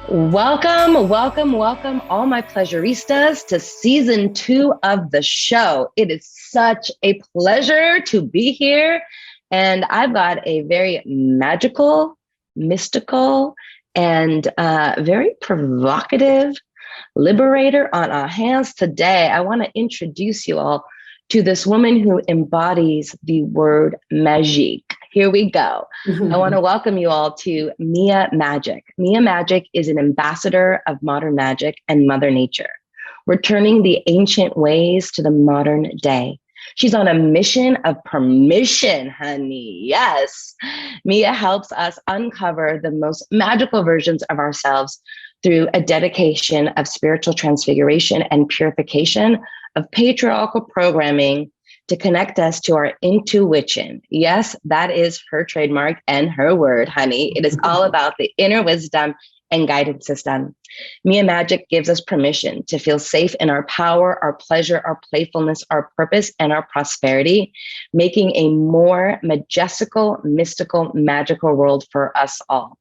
Welcome, welcome, welcome, all my pleasuristas to season 2 of the show. It is such a pleasure to be here. And I've got a very magical, mystical, and very provocative liberator on our hands today. I want to introduce you all to this woman who embodies the word Magik. Here we go. I want to welcome you all to Mia Magik. Mia Magik is an ambassador of modern magic and Mother Nature, returning the ancient ways to the modern day. She's on a mission of permission, honey. Yes. Mia helps us uncover the most magical versions of ourselves through a dedication of spiritual transfiguration and purification of patriarchal programming to connect us to our intuition. Yes, that is her trademark and her word, honey. It is all about the inner wisdom and guidance system. Mia Magik gives us permission to feel safe in our power, our pleasure, our playfulness, our purpose, and our prosperity, making a more majestical, mystical, magical world for us all.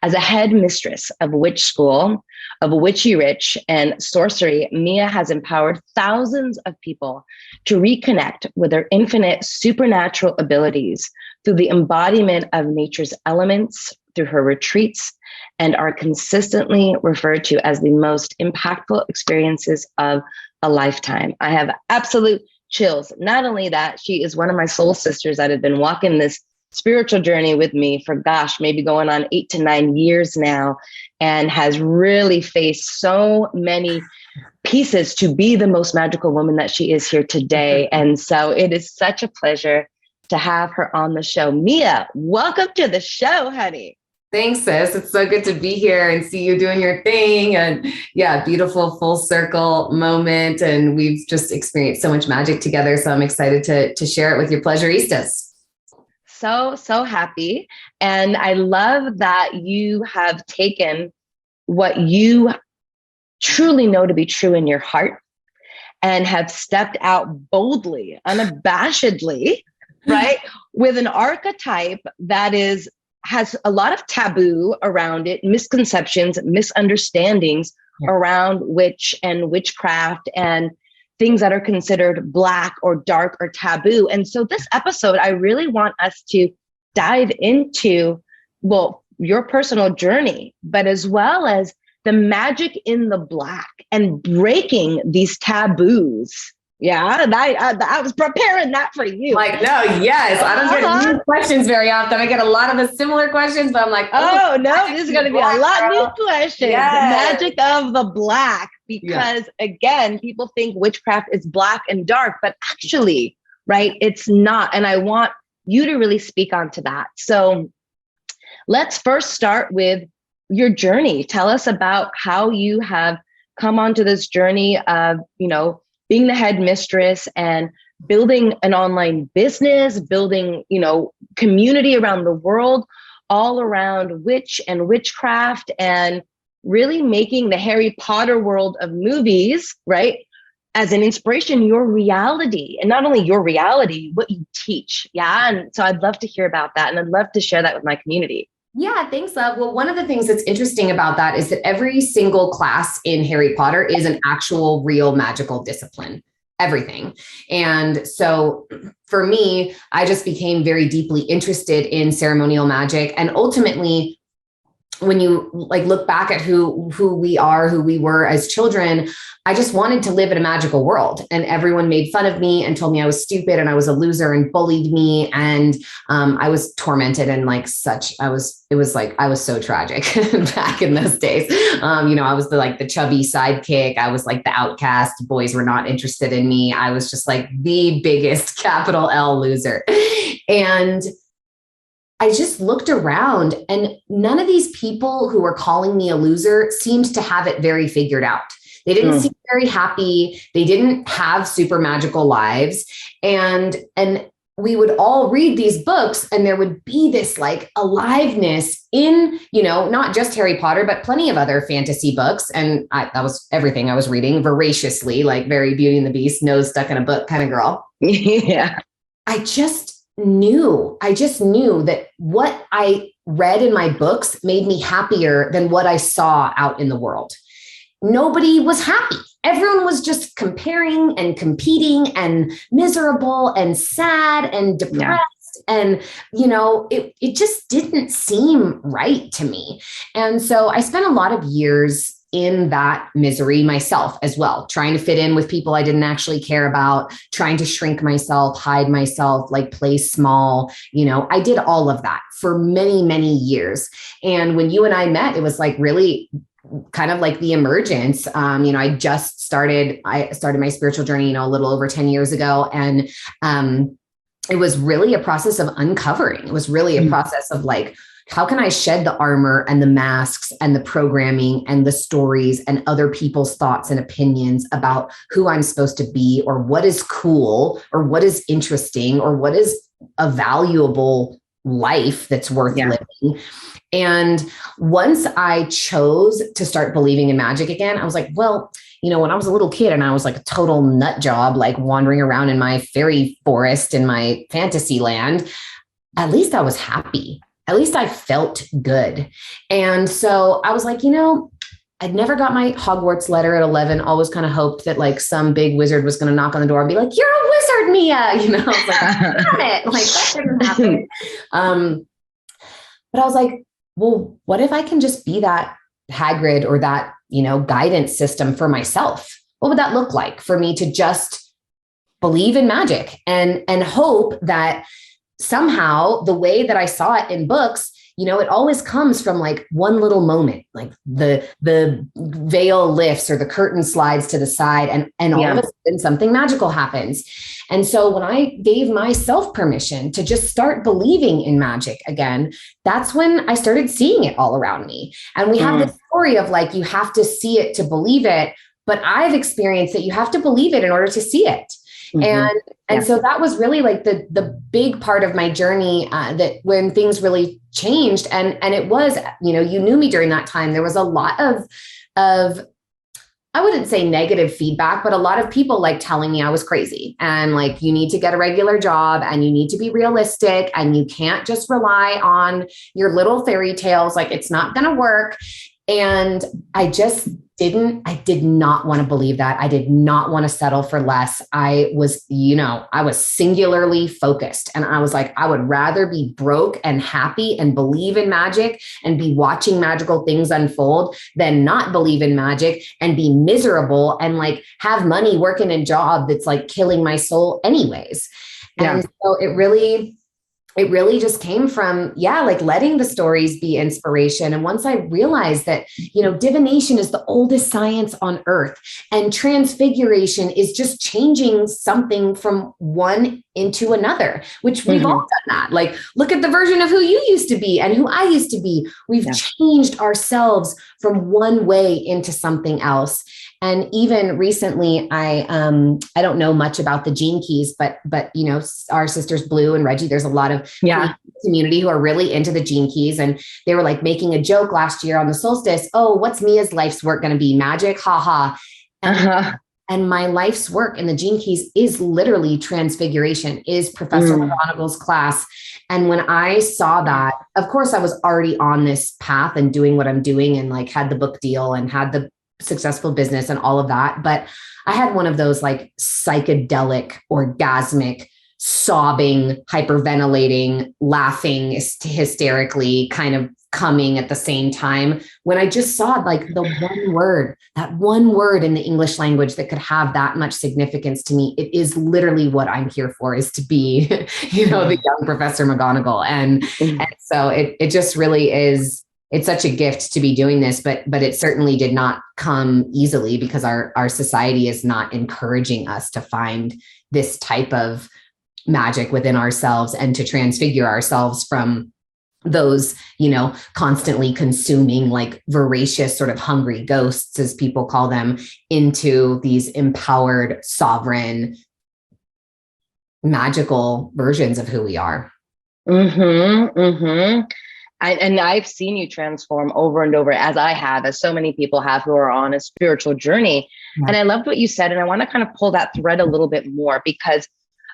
As a head mistress of witch school, of witchy rich and sorcery, Mia has empowered thousands of people to reconnect with their infinite supernatural abilities through the embodiment of nature's elements, through her retreats, and are consistently referred to as the most impactful experiences of a lifetime. I have absolute chills. Not only that, she is one of my soul sisters that have been walking this spiritual journey with me for, maybe going on 8 to 9 years now, and has really faced so many pieces to be the most magical woman that she is here today. And so it is such a pleasure to have her on the show. Mia, welcome to the show, honey. Thanks, sis. It's so good to be here and see you doing your thing. And yeah, beautiful full circle moment. And we've just experienced so much magic together. So I'm excited to share it with your pleasuristas. So happy. And I love that you have taken what you truly know to be true in your heart and have stepped out boldly, unabashedly, right? With an archetype that has a lot of taboo around it, misconceptions, misunderstandings around witch and witchcraft and things that are considered Black or dark or taboo. And so this episode, I really want us to dive into, well, your personal journey, but as well as the magic in the Black and breaking these taboos. Yeah, and I was preparing that for you. Like, no, yes. I don't get new questions very often. I get a lot of the similar questions, but I'm like, oh no, this is going to be a lot of new questions. Yes. The magic of the Black, because again, people think witchcraft is Black and dark, but actually, right, it's not. And I want you to really speak onto that. So let's first start with your journey. Tell us about how you have come onto this journey of, being the head mistress and building an online business, building, community around the world, all around witch and witchcraft, and really making the Harry Potter world of movies, right, as an inspiration, your reality. And not only your reality, what you teach. Yeah. And so I'd love to hear about that. And I'd love to share that with my community. Yeah, thanks, love. Well, one of the things that's interesting about that is that every single class in Harry Potter is an actual real magical discipline, everything. And so for me, I just became very deeply interested in ceremonial magic. And ultimately, when you look back at who we are, who we were as children, I just wanted to live in a magical world, and everyone made fun of me and told me I was stupid and I was a loser and bullied me. And I was tormented and I was so tragic back in those days. I was the chubby sidekick. I was the outcast. Boys were not interested in me. I was just the biggest capital L loser. And I just looked around, and none of these people who were calling me a loser seemed to have it very figured out. They didn't seem very happy. They didn't have super magical lives. And we would all read these books, and there would be this aliveness in, not just Harry Potter, but plenty of other fantasy books. And that was everything I was reading voraciously, very Beauty and the Beast, nose stuck in a book kind of girl. Yeah. I just knew that what I read in my books made me happier than what I saw out in the world. Nobody was happy. Everyone was just comparing and competing and miserable and sad and depressed. Yeah. And, it just didn't seem right to me. And so I spent a lot of years in that misery myself as well, trying to fit in with people I didn't actually care about, trying to shrink myself, hide myself, like play small. I did all of that for many, many years. And when you and I met, it was like really kind of like the emergence. I started my spiritual journey, a little over 10 years ago. And it was really a process of uncovering. It was really a process of like, how can I shed the armor and the masks and the programming and the stories and other people's thoughts and opinions about who I'm supposed to be, or what is cool, or what is interesting, or what is a valuable life that's worth living. And once I chose to start believing in magic again, I was like, well, when I was a little kid and I was like a total nut job, like wandering around in my fairy forest in my fantasy land, at least I was happy. At least I felt good. And so I was like, I'd never got my Hogwarts letter at 11, always kind of hoped that like some big wizard was going to knock on the door and be like, you're a wizard, Mia. I was like, got it. Like that didn't happen. But I was like, well, what if I can just be that Hagrid or that, guidance system for myself? What would that look like for me to just believe in magic and hope that somehow the way that I saw it in books, it always comes from like one little moment, like the veil lifts or the curtain slides to the side and all of a sudden something magical happens. And so when I gave myself permission to just start believing in magic again, that's when I started seeing it all around me. And we have this story of like, you have to see it to believe it. But I've experienced that you have to bbelieve it in order to see it. And so that was really like the big part of my journey, that when things really changed, and it was, you knew me during that time, there was a lot of, I wouldn't say negative feedback, but a lot of people like telling me I was crazy and like, you need to get a regular job and you need to be realistic and you can't just rely on your little fairy tales. Like it's not going to work. And I did not want to believe that. I did not want to settle for less. I was singularly focused. And I was like, I would rather be broke and happy and believe in magic and be watching magical things unfold than not believe in magic and be miserable and like have money working a job that's like killing my soul anyways. And so it really just came from, like letting the stories be inspiration. And once I realized that, divination is the oldest science on earth and transfiguration is just changing something from one into another, which we've all done that. Like, look at the version of who you used to be and who I used to be. We've changed ourselves from one way into something else. And even recently, I don't know much about the gene keys, but our sisters Blue and Reggie, there's a lot of community who are really into the gene keys. And they were like making a joke last year on the solstice. Oh, what's Mia's life's work going to be? Magic? Ha ha. And my life's work in the gene keys is literally transfiguration, is Professor McGonagall's class. And when I saw that, of course, I was already on this path and doing what I'm doing and like had the book deal and had the successful business and all of that. But I had one of those like psychedelic, orgasmic, sobbing, hyperventilating, laughing hysterically kind of coming at the same time when I just saw like that one word in the English language that could have that much significance to me. It is literally what I'm here for, is to be, the young Professor McGonagall. And so it just really is. It's such a gift to be doing this, but it certainly did not come easily because our society is not encouraging us to find this type of magic within ourselves and to transfigure ourselves from those, constantly consuming, like voracious sort of hungry ghosts, as people call them, into these empowered, sovereign, magical versions of who we are. And I've seen you transform over and over, as I have, as so many people have who are on a spiritual journey. And I loved what you said. And I want to kind of pull that thread a little bit more, because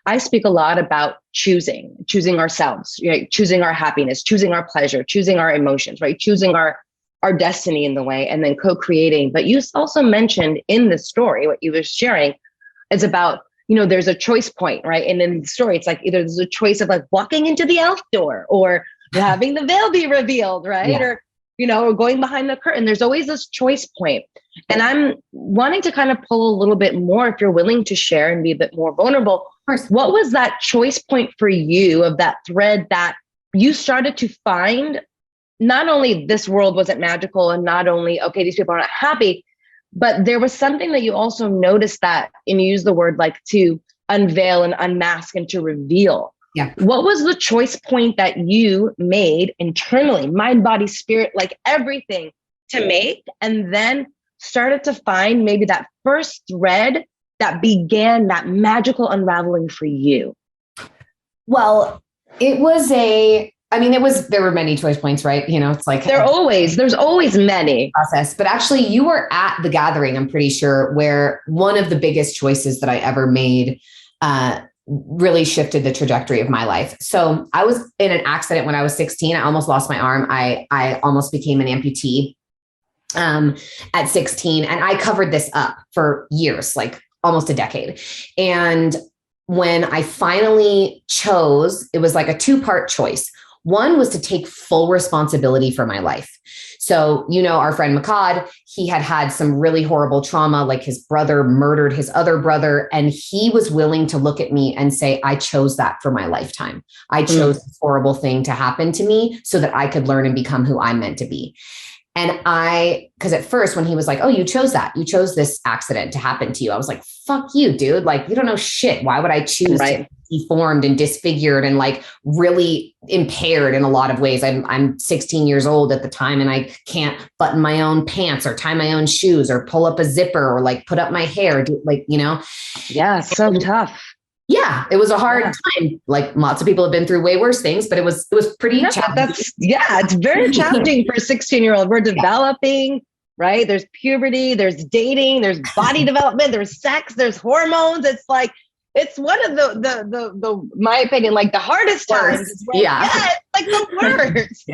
I speak a lot about choosing ourselves, right? Choosing our happiness, choosing our pleasure, choosing our emotions, right? Choosing our destiny in the way, and then co-creating. But you also mentioned in the story, what you were sharing is about, there's a choice point, right? And in the story, it's like either there's a choice of like walking into the elf door or having the veil be revealed, right? Yeah. Or going behind the curtain. There's always this choice point. And I'm wanting to kind of pull a little bit more, if you're willing to share and be a bit more vulnerable. What was that choice point for you of that thread that you started to find? Not only this world wasn't magical, and not only, okay, these people are not happy, but there was something that you also noticed that, and you use the word like to unveil and unmask and to reveal. Yeah. What was the choice point that you made internally, mind, body, spirit, like everything to make, and then started to find maybe that first thread that began that magical unraveling for you? Well, there were many choice points, right? It's like there's always many process, but actually you were at the gathering, I'm pretty sure, where one of the biggest choices that I ever made, really shifted the trajectory of my life. So I was in an accident when I was 16. I almost lost my arm. I almost became an amputee, at 16. And I covered this up for years, like almost a decade. And when I finally chose, it was like a 2-part choice. One was to take full responsibility for my life. So, our friend Makad, he had some really horrible trauma, like his brother murdered his other brother. And he was willing to look at me and say, I chose that for my lifetime. I chose this horrible thing to happen to me so that I could learn and become who I'm meant to be. And because at first when he was like, oh, you chose this accident to happen to you, I was like, fuck you, dude. Like, you don't know shit. Why would I choose to be deformed and disfigured and like really impaired in a lot of ways? I'm 16 years old at the time, and I can't button my own pants or tie my own shoes or pull up a zipper or like put up my hair, Yeah, so tough. Yeah, it was a hard time. Like lots of people have been through way worse things, but it was pretty challenging. It's very challenging for a 16-year-old. We're developing, right? There's puberty, there's dating, there's body development, there's sex, there's hormones. It's like, it's one of the my opinion, like the hardest times. It's like the worst.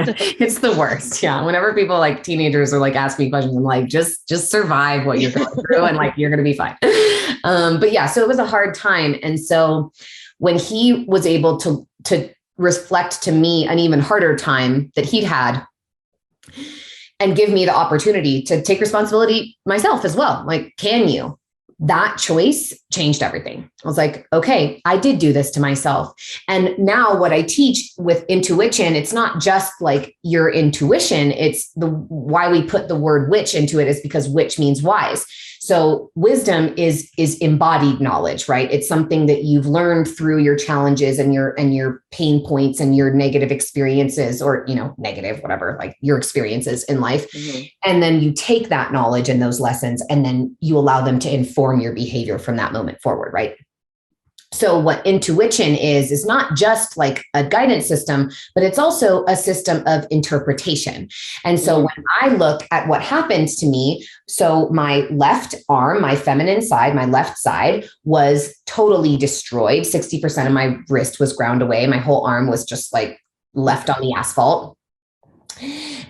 It's the worst. Yeah. Whenever people like teenagers are like ask me questions, I'm like, just survive what you're going through and like, you're going to be fine. But yeah, so it was a hard time. And so when he was able to reflect to me an even harder time that he'd had and give me the opportunity to take responsibility myself as well. Like, can you? That choice changed everything. I was like, okay, I did do this to myself. And now what I teach with intuition, it's not just like your intuition. It's why we put the word witch into it is because witch means wise. So wisdom is embodied knowledge, right? It's something that you've learned through your challenges and your pain points and your negative experiences, or, negative, whatever, like your experiences in life. Mm-hmm. And then you take that knowledge and those lessons, and then you allow them to inform your behavior from that moment forward, right? So what intuition is not just like a guidance system, but it's also a system of interpretation. And so when I look at what happens to me, so my left arm, my feminine side, my left side was totally destroyed. 60% of my wrist was ground away. My whole arm was just like left on the asphalt.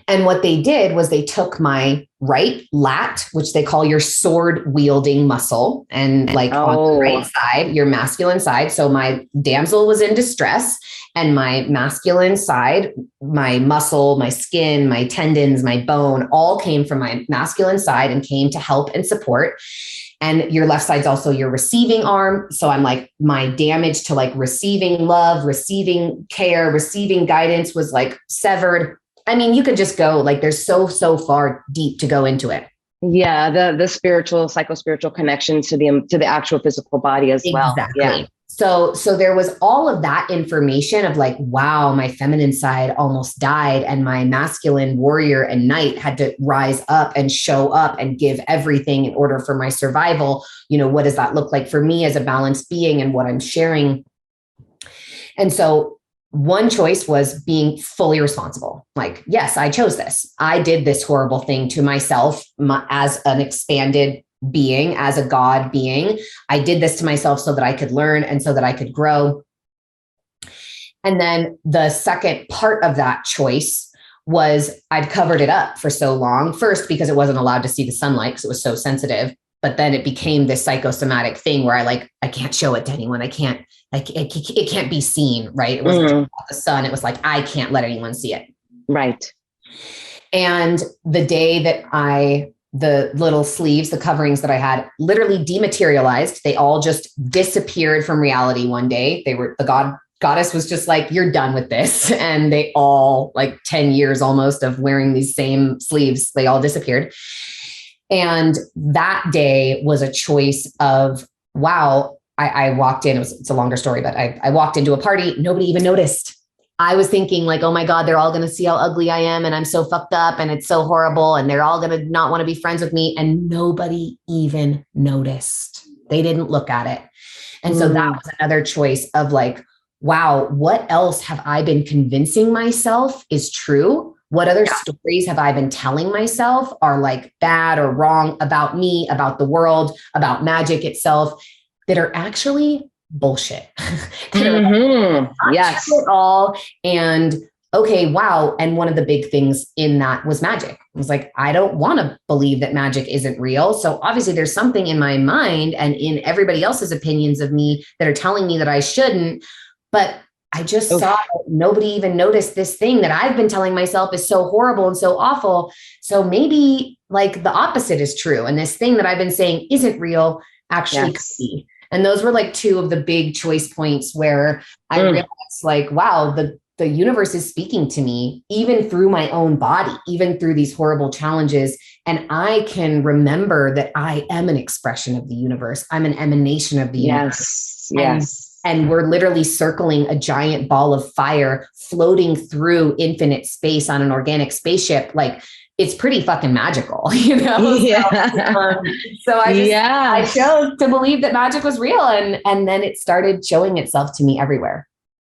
And what they did was they took my right lat, which they call your sword wielding muscle, and like on the right side, your masculine side. So my damsel was in distress, and my masculine side, my muscle, my skin, my tendons, my bone, all came from my masculine side and came to help and support. And your left side's also your receiving arm. So I'm like, my damage to like receiving love, receiving care, receiving guidance was like severed. I mean, you could just go like, there's so far deep to go into it. Yeah. The spiritual, psychospiritual connections to the actual physical body as well. Exactly. Yeah. So there was all of that information of like, wow, my feminine side almost died, and my masculine warrior and knight had to rise up and show up and give everything in order for my survival. What does that look like for me as a balanced being and what I'm sharing? And so one choice was being fully responsible. Like, yes, I chose this. I did this horrible thing to myself as an expanded being, as a God being. I did this to myself so that I could learn and so that I could grow. And then the second part of that choice was I'd covered it up for so long. First, because it wasn't allowed to see the sunlight because it was so sensitive. But then it became this psychosomatic thing where I can't show it to anyone. It can't be seen, right? It wasn't about the sun. It was like, I can't let anyone see it. Right. And the day that the little sleeves, the coverings that I had literally dematerialized, they all just disappeared from reality one day. The goddess was just like, you're done with this. And they all, like 10 years almost of wearing these same sleeves, they all disappeared. And that day was a choice of, wow, I walked in, it's a longer story, but I walked into a party. Nobody even noticed. I was thinking like, oh my God, they're all going to see how ugly I am. And I'm so fucked up and it's so horrible. And they're all going to not want to be friends with me. And nobody even noticed. They didn't look at it. And so that was another choice of like, wow, what else have I been convincing myself is true? What other stories have I been telling myself are like bad or wrong about me, about the world, about magic itself, that are actually bullshit? Yes. At all. And okay, wow. And one of the big things in that was magic. I was like, I don't want to believe that magic isn't real. So obviously there's something in my mind and in everybody else's opinions of me that are telling me that I shouldn't. But I just saw that nobody even noticed this thing that I've been telling myself is so horrible and so awful. So maybe like the opposite is true. And this thing that I've been saying isn't real actually could be. And those were like two of the big choice points where I realized like, wow, the universe is speaking to me, even through my own body, even through these horrible challenges. And I can remember that I am an expression of the universe. I'm an emanation of the universe. And we're literally circling a giant ball of fire floating through infinite space on an organic spaceship. Like, it's pretty fucking magical, you know? Yeah. So I chose to believe that magic was real. And then it started showing itself to me everywhere.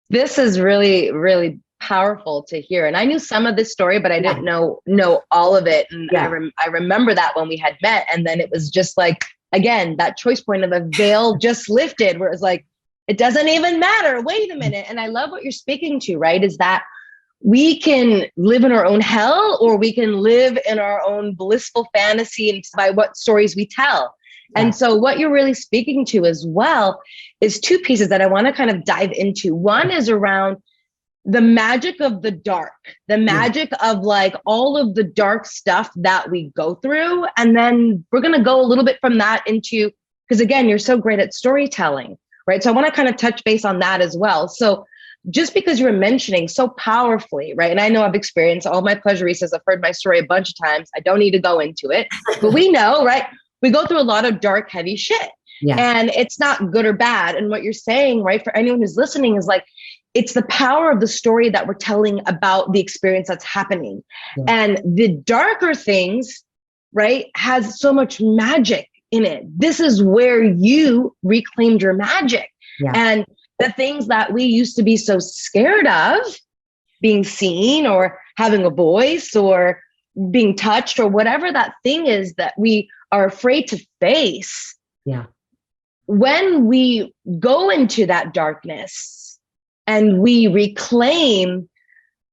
This is really, really powerful to hear. And I knew some of this story, but I didn't know all of it. And I remember that when we had met, and then it was just like, again, that choice point of the veil just lifted, where it's like, it doesn't even matter. Wait a minute. And I love what you're speaking to, right? Is that we can live in our own hell, or we can live in our own blissful fantasy and by what stories we tell. Yeah. And so what you're really speaking to as well is two pieces that I want to kind of dive into. One is around the magic of the dark, the magic of like all of the dark stuff that we go through. And then we're going to go a little bit from that into, because again, you're so great at storytelling, right? So I want to kind of touch base on that as well. So just because you were mentioning so powerfully, right? And I know I've experienced, all my pleasuristas have heard my story a bunch of times. I don't need to go into it, but we know, right? We go through a lot of dark, heavy shit. Yeah. And it's not good or bad. And what you're saying, right, for anyone who's listening is like, it's the power of the story that we're telling about the experience that's happening. Yeah. And the darker things, right, has so much magic in it. This is where you reclaimed your magic. Yeah. And the things that we used to be so scared of, being seen or having a voice or being touched or whatever that thing is that we are afraid to face. Yeah. When we go into that darkness and we reclaim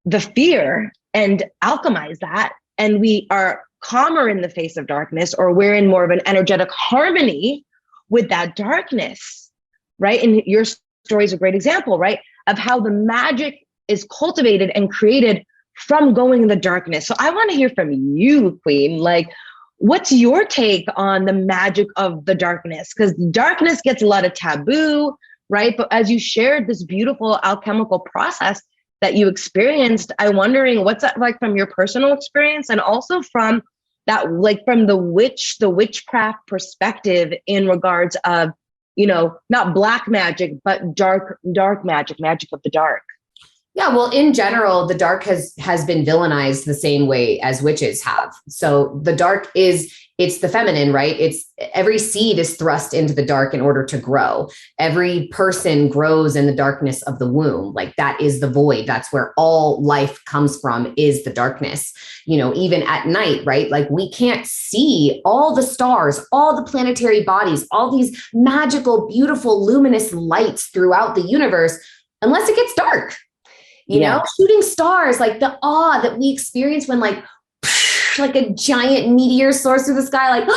the fear and alchemize that, and we are calmer in the face of darkness, or we're in more of an energetic harmony with that darkness, right? And your story is a great example, right? Of how the magic is cultivated and created from going in the darkness. So I want to hear from you, Queen. Like, what's your take on the magic of the darkness? Because darkness gets a lot of taboo, right? But as you shared this beautiful alchemical process that you experienced, I'm wondering what's that like from your personal experience, and also from that, like from the witchcraft perspective in regards of, you know, not black magic, but dark magic, magic of the dark. Yeah, well, in general, the dark has been villainized the same way as witches have. So the dark is it's the feminine, right? It's every seed is thrust into the dark in order to grow. Every person grows in the darkness of the womb. Like that is the void. That's where all life comes from, is the darkness. You know, even at night, right? Like we can't see all the stars, all the planetary bodies, all these magical, beautiful, luminous lights throughout the universe unless it gets dark. You know, shooting stars, like the awe that we experience when like a giant meteor soars through the sky, like,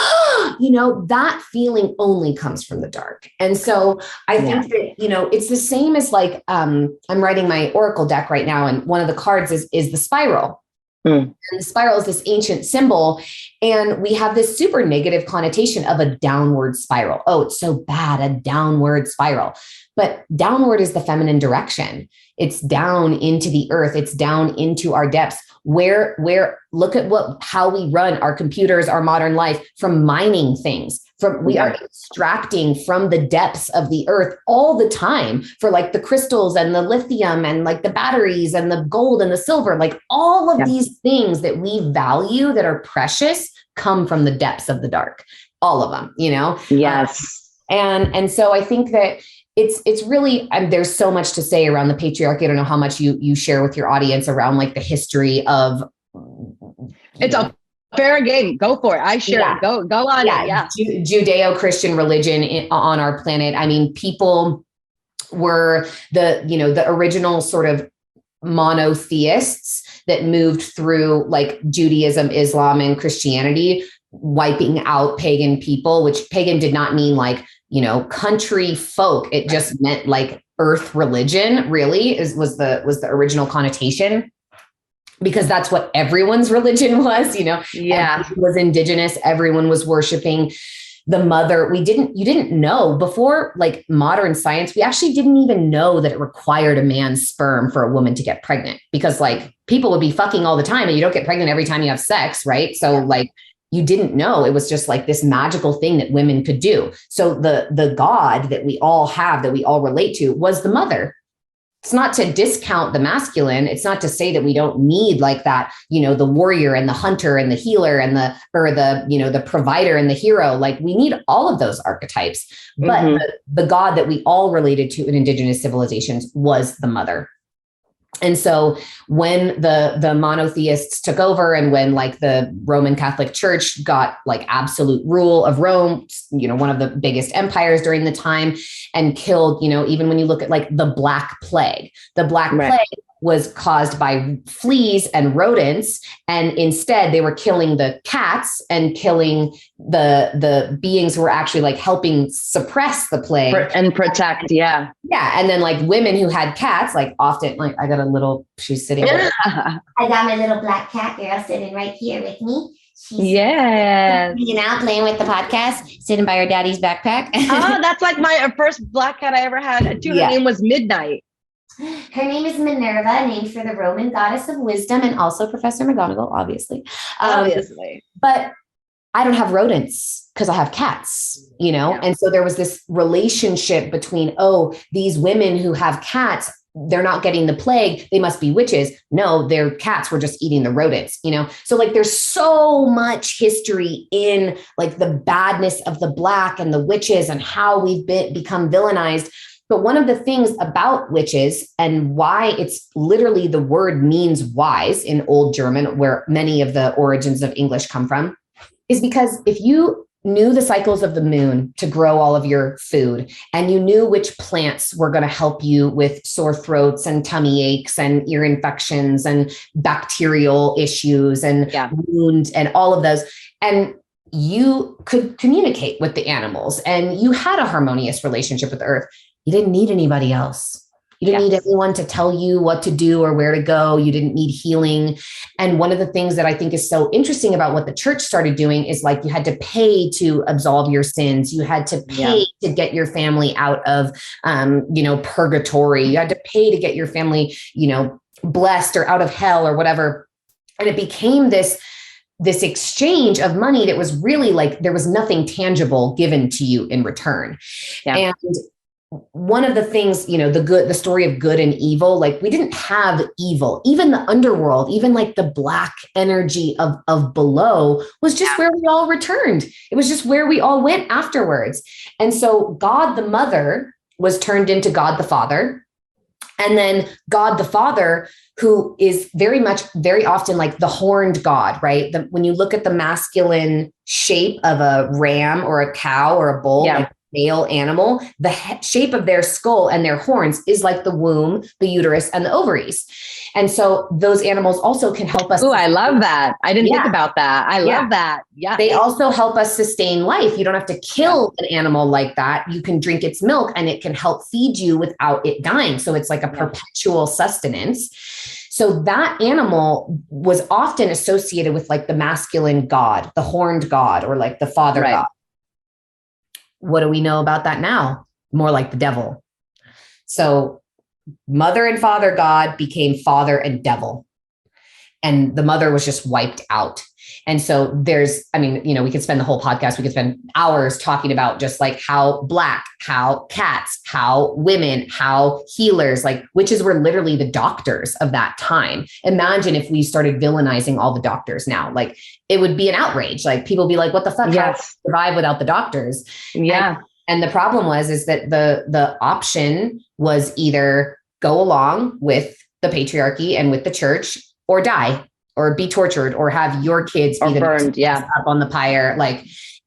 you know, that feeling only comes from the dark. And so I think that, you know, it's the same as like, I'm writing my oracle deck right now. And one of the cards is the spiral. And the spiral is this ancient symbol. And we have this super negative connotation of a downward spiral. Oh, it's so bad, a downward spiral. But downward is the feminine direction. It's down into the earth. It's down into our depths where look at how we run our computers, our modern life, from mining things. We are extracting from the depths of the earth all the time for like the crystals and the lithium and like the batteries and the gold and the silver, like all of these things that we value that are precious come from the depths of the dark, all of them, you know? Yes. And so I think that it's really, there's so much to say around the patriarchy. I don't know how much you share with your audience around like the history of. It's a fair game. Go for it. I share it. Go on it. Yeah. Judeo-Christian religion on our planet. I mean, people were the original sort of monotheists that moved through like Judaism, Islam, and Christianity, wiping out pagan people, which pagan did not mean like, you know, country folk. It just meant like earth religion, really was the original connotation, because that's what everyone's religion was, you know. Everyone was indigenous. Everyone was worshiping the mother. You didn't know before like modern science. We actually didn't even know that it required a man's sperm for a woman to get pregnant, because like people would be fucking all the time and you don't get pregnant every time you have sex. Right. So like, you didn't know. It was just like this magical thing that women could do. So the God that we all have, that we all relate to, was the mother. It's not to discount the masculine. It's not to say that we don't need like that, you know, the warrior and the hunter and the healer and the provider and the hero. Like we need all of those archetypes. But the God that we all related to in indigenous civilizations was the mother. And so when the monotheists took over, and when like the Roman Catholic Church got like absolute rule of Rome, you know, one of the biggest empires during the time, and killed, you know, even when you look at like the Black Plague was caused by fleas and rodents. And instead they were killing the cats and killing the beings who were actually like helping suppress the plague and protect. Yeah. And then like women who had cats, like often, like I got a little, she's sitting there. I got my little black cat girl sitting right here with me. She's hanging out, playing with the podcast, sitting by her daddy's backpack. Oh, that's like my first black cat I ever had. Her name was Midnight. Her name is Minerva, named for the Roman goddess of wisdom, and also Professor McGonagall, obviously. But I don't have rodents because I have cats, you know? Yeah. And so there was this relationship between, these women who have cats, they're not getting the plague, they must be witches. No, their cats were just eating the rodents, you know? So like there's so much history in like the badness of the Black and the witches and how we've become villainized. But one of the things about witches, and why it's literally, the word means wise in Old German, where many of the origins of English come from, is because if you knew the cycles of the moon to grow all of your food, and you knew which plants were going to help you with sore throats and tummy aches and ear infections and bacterial issues and wounds and all of those, and you could communicate with the animals and you had a harmonious relationship with the earth, you didn't need anybody else. You didn't need anyone to tell you what to do or where to go. You didn't need healing. And one of the things that I think is so interesting about what the church started doing is like, you had to pay to absolve your sins. You had to pay to get your family out of, purgatory. You had to pay to get your family, blessed or out of hell or whatever. And it became this exchange of money that was really like, there was nothing tangible given to you in return. Yeah. And one of the things, the story of good and evil, like we didn't have evil, even the underworld, even like the black energy of below was just where we all returned. It was just where we all went afterwards. And so God, the mother, was turned into God, the father. And then God, the father, who is very often like the horned God, right? When you look at the masculine shape of a ram or a cow or a bull, like male animal, the shape of their skull and their horns is like the womb, the uterus, and the ovaries. And so those animals also can help us. Oh, I love that. I didn't think about that. I love that. Yeah. They also help us sustain life. You don't have to kill an animal like that. You can drink its milk and it can help feed you without it dying. So it's like a perpetual sustenance. So that animal was often associated with like the masculine God, the horned God, or like the father God. What do we know about that now? More like the devil. So mother and father God became father and devil. And the mother was just wiped out. And so we could spend the whole podcast, we could spend hours talking about just like how black, how cats, how women, how healers, like witches were literally the doctors of that time. Imagine if we started villainizing all the doctors now, like it would be an outrage. Like people be like, what the fuck? How do we survive without the doctors? Yeah. And the problem is that the option was either go along with the patriarchy and with the church, or die, or be tortured, or have your kids be burned, up on the pyre.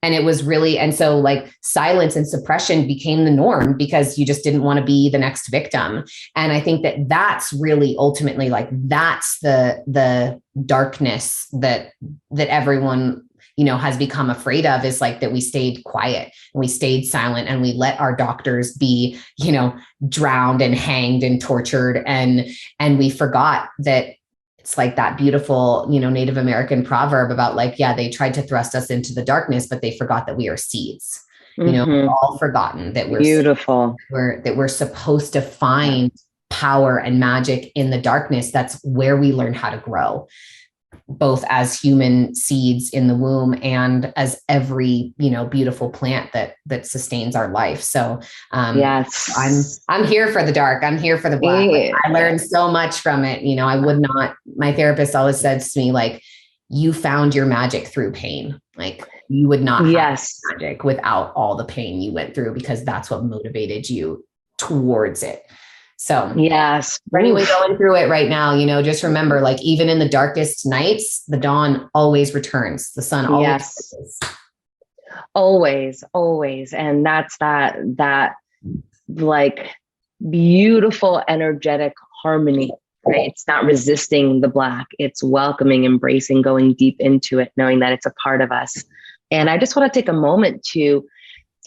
And it was really, and so like silence and suppression became the norm because you just didn't want to be the next victim. And I think that that's really ultimately like, that's the darkness that everyone, has become afraid of, is like that we stayed quiet and we stayed silent and we let our doctors be, drowned and hanged and tortured. And we forgot that it's like that beautiful, Native American proverb about like, they tried to thrust us into the darkness, but they forgot that we are seeds. We've all forgotten that we're beautiful. That we're supposed to find power and magic in the darkness. That's where we learn how to grow, both as human seeds in the womb and as every, beautiful plant that sustains our life. So, I'm here for the dark. I'm here for the black. Like, I learned so much from it. My therapist always says to me, like, you found your magic through pain. Like you would not have magic without all the pain you went through, because that's what motivated you towards it. So for anyone going through it right now, just remember, like, even in the darkest nights, the dawn always returns. The sun always. And that's that like beautiful energetic harmony, right? It's not resisting the black. It's welcoming, embracing, going deep into it, knowing that it's a part of us. And I just want to take a moment to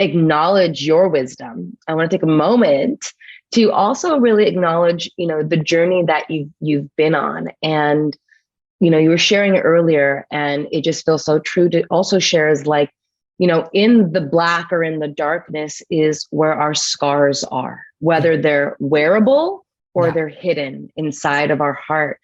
acknowledge your wisdom. I want to take a moment to also really acknowledge, the journey that you've been on. And, you were sharing earlier, and it just feels so true to also share, is like, in the black or in the darkness is where our scars are, whether they're wearable or they're hidden inside of our heart.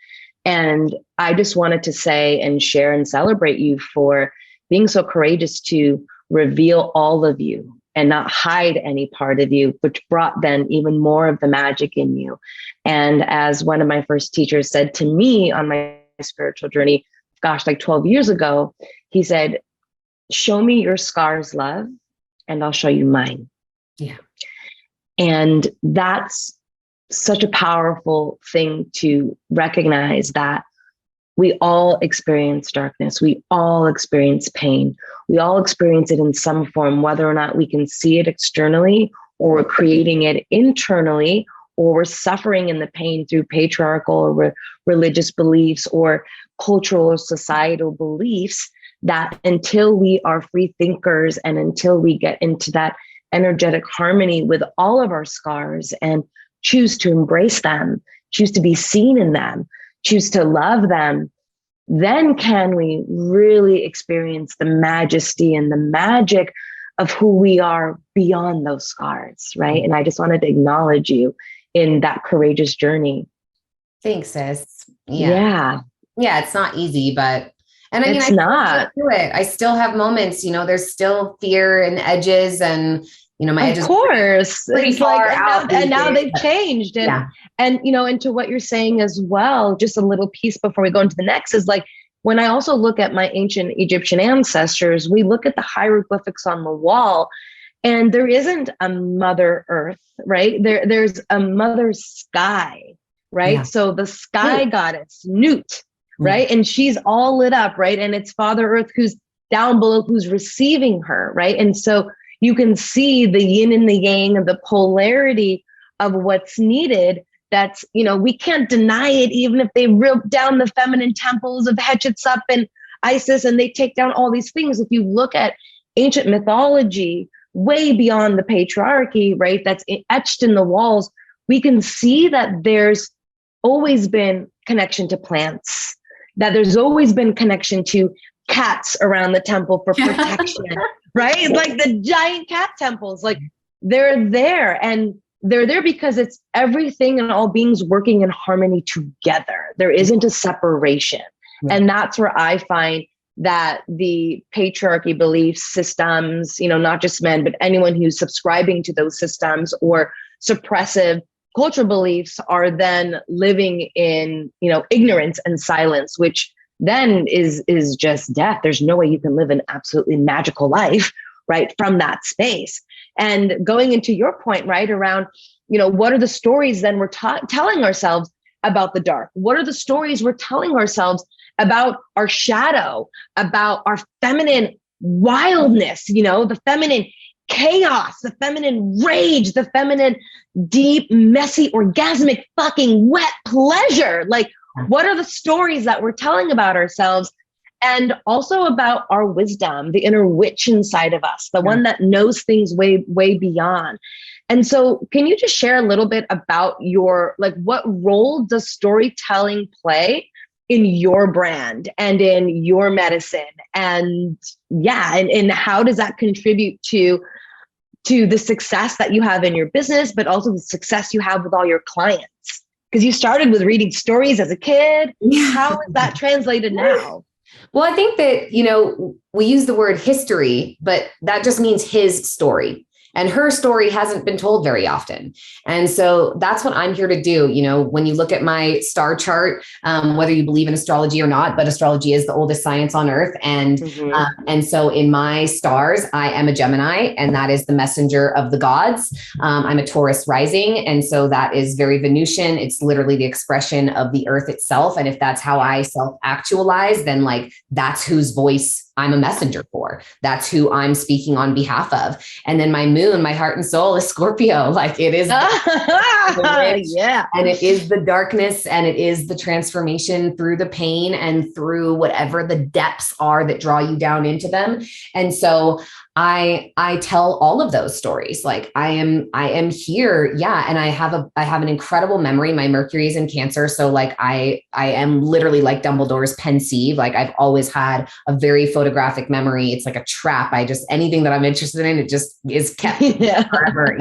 And I just wanted to say and share and celebrate you for being so courageous to reveal all of you and not hide any part of you, which brought then even more of the magic in you. And as one of my first teachers said to me on my spiritual journey, like 12 years ago, he said, show me your scars, love, and I'll show you mine. Yeah. And that's such a powerful thing to recognize, that we all experience darkness. We all experience pain. We all experience it in some form, whether or not we can see it externally, or we're creating it internally, or we're suffering in the pain through patriarchal or religious beliefs or cultural or societal beliefs, that until we are free thinkers and until we get into that energetic harmony with all of our scars and choose to embrace them, choose to be seen in them, choose to love them, then can we really experience the majesty and the magic of who we are beyond those scars, right? And I just wanted to acknowledge you in that courageous journey. Thanks, sis. Yeah. It's not easy, but I still do it. I still have moments, there's still fear and edges, and my edges. Of course. Pretty it's far like, out. And now they've changed. And, and to what you're saying as well, just a little piece before we go into the next is like, when I also look at my ancient Egyptian ancestors, we look at the hieroglyphics on the wall, and there isn't a mother earth, right? There's a mother sky, right? Yeah. So the sky goddess, Nut, right? And she's all lit up, right? And it's Father Earth who's down below, who's receiving her, right? And so you can see the yin and the yang and the polarity of what's needed. That's, we can't deny it, even if they rip down the feminine temples of Hatshepsut and Isis, and they take down all these things. If you look at ancient mythology, way beyond the patriarchy, right, that's etched in the walls, we can see that there's always been connection to plants, that there's always been connection to cats around the temple for protection, right? Like the giant cat temples, like they're there. And they're there because it's everything and all beings working in harmony together. There isn't a separation. And that's where I find that the patriarchy belief systems, not just men, but anyone who's subscribing to those systems or suppressive cultural beliefs are then living in, ignorance and silence, which then is just death. There's no way you can live an absolutely magical life, right, from that space. And going into your point, right, around, what are the stories then we're telling ourselves about the dark? What are the stories we're telling ourselves about our shadow, about our feminine wildness, the feminine chaos, the feminine rage, the feminine deep, messy, orgasmic, fucking wet pleasure? Like, what are the stories that we're telling about ourselves? And also about our wisdom, the inner witch inside of us, the one that knows things way, way beyond. And so can you just share a little bit about what role does storytelling play in your brand and in your medicine? And and how does that contribute to the success that you have in your business, but also the success you have with all your clients? Because you started with reading stories as a kid. How is that translated now? Well, I think that, we use the word history, but that just means his story. And her story hasn't been told very often. And so that's what I'm here to do. When you look at my star chart, whether you believe in astrology or not, but astrology is the oldest science on earth. And, and so in my stars, I am a Gemini, and that is the messenger of the gods. I'm a Taurus rising. And so that is very Venusian. It's literally the expression of the earth itself. And if that's how I self-actualize, then that's whose voice I'm a messenger for. That's who I'm speaking on behalf of. And then my moon, my heart and soul is Scorpio. It is the witch, and it is the darkness, and it is the transformation through the pain and through whatever the depths are that draw you down into them. And so I tell all of those stories. I am here. And I have an incredible memory. My Mercury is in Cancer. So I am literally like Dumbledore's Pensieve. I've always had a very photographic memory. It's like a trap. Anything that I'm interested in, it just is kept forever,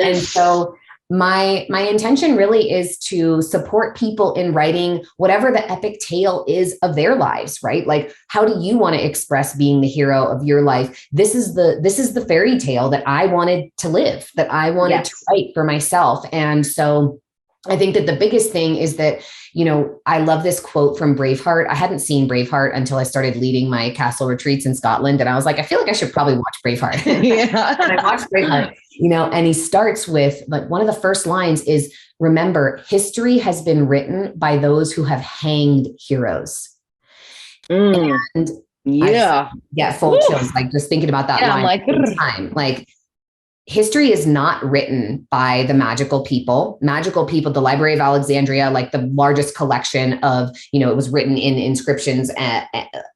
And so my intention really is to support people in writing whatever the epic tale is of their lives, right? How do you want to express being the hero of your life? This is the fairy tale that I wanted to live, that I wanted to write for myself. And so I think that the biggest thing is that, I love this quote from Braveheart. I hadn't seen Braveheart until I started leading my castle retreats in Scotland. And I was like, I feel like I should probably watch Braveheart. And I watched Braveheart, and he starts with one of the first lines is, remember, history has been written by those who have hanged heroes. And I get full chills, just thinking about that line all the time. History is not written by the magical people, the Library of Alexandria, the largest collection of, it was written in inscriptions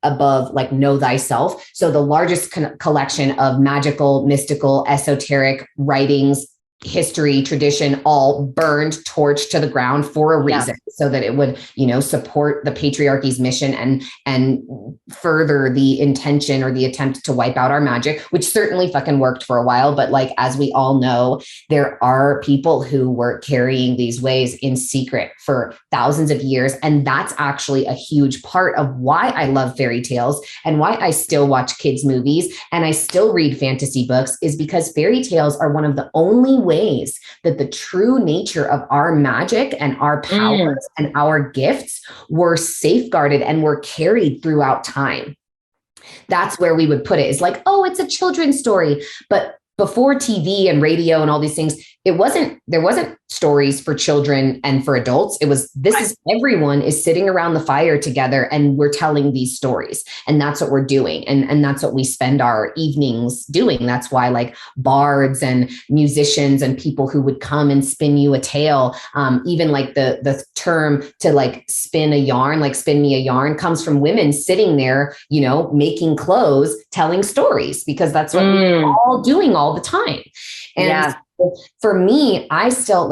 above, know thyself. So the largest collection of magical, mystical, esoteric writings history, tradition, all burned, torched to the ground for a reason, so that it would, support the patriarchy's mission and further the intention or the attempt to wipe out our magic, which certainly fucking worked for a while. But like, as we all know, there are people who were carrying these ways in secret for thousands of years. And that's actually a huge part of why I love fairy tales and why I still watch kids' movies and I still read fantasy books, is because fairy tales are one of the only ways that the true nature of our magic and our powers and our gifts were safeguarded and were carried throughout time. That's where we would put it, is like, oh, it's a children's story. But before TV and radio and all these things, there wasn't stories for children and for adults. It was, everyone is sitting around the fire together and we're telling these stories. And that's what we're doing. And that's what we spend our evenings doing. That's why like bards and musicians and people who would come and spin you a tale, even like the term to like spin a yarn, like spin me a yarn, comes from women sitting there, making clothes, telling stories, because that's what we're all doing all the time. And for me, I still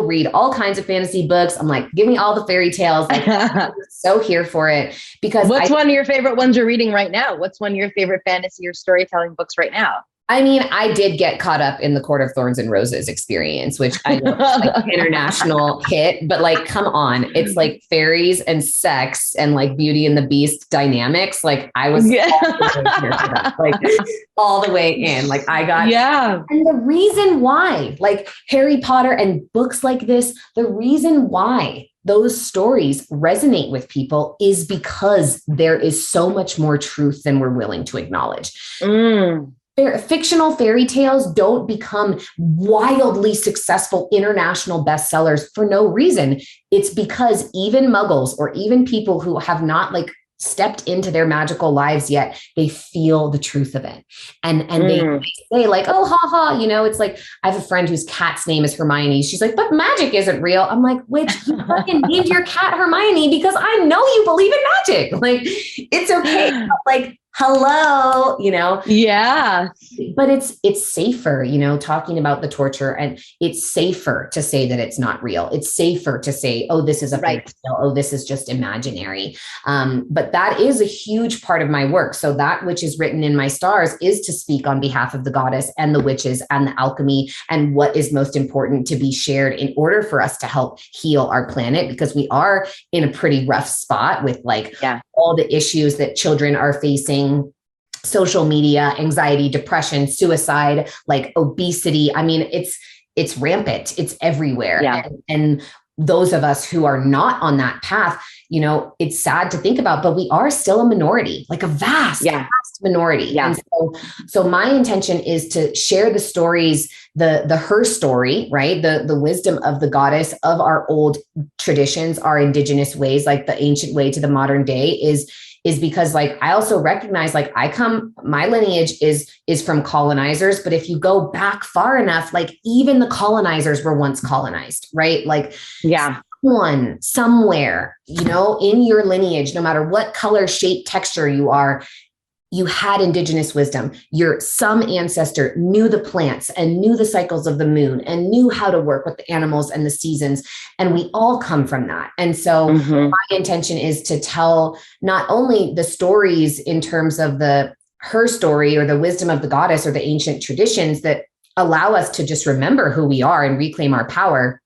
read all kinds of fantasy books. I'm like, give me all the fairy tales. Like, I'm so here for it. Because what's one of your favorite ones you're reading right now? What's one of your favorite fantasy or storytelling books right now? I mean, I did get caught up in the Court of Thorns and Roses experience, which I know is like an international hit, but like, come on, it's like fairies and sex and like Beauty and the Beast dynamics. Like I was all the way in, like I got, and the reason why, like Harry Potter and books like this, the reason why those stories resonate with people is because there is so much more truth than we're willing to acknowledge. Fictional fairy tales don't become wildly successful international bestsellers for no reason. It's because even muggles or even people who have not like stepped into their magical lives yet, they feel the truth of it. And they say like, oh, ha ha, it's like, I have a friend whose cat's name is Hermione. She's like, but magic isn't real. I'm like, which you fucking named your cat Hermione because I know you believe in magic. Like, it's okay. Like, hello, but it's safer, talking about the torture, and it's safer to say that it's not real. It's safer to say, oh, this is a fairy tale. Oh, this is just imaginary. But that is a huge part of my work. So that which is written in my stars is to speak on behalf of the goddess and the witches and the alchemy and what is most important to be shared in order for us to help heal our planet, because we are in a pretty rough spot with all the issues that children are facing. Social media, anxiety, depression, suicide, like obesity. I mean, it's rampant. It's everywhere. And those of us who are not on that path, it's sad to think about, but we are still a minority, like a vast minority. And so my intention is to share the stories, the her story, right? The wisdom of the goddess, of our old traditions, our indigenous ways, like the ancient way to the modern day is because like, I also recognize like my lineage is from colonizers, but if you go back far enough, like even the colonizers were once colonized, right? Like someone somewhere, in your lineage, no matter what color, shape, texture you are, you had indigenous wisdom. Some ancestor knew the plants and knew the cycles of the moon and knew how to work with the animals and the seasons. And we all come from that. And so my intention is to tell not only the stories in terms of her story or the wisdom of the goddess or the ancient traditions that allow us to just remember who we are and reclaim our power,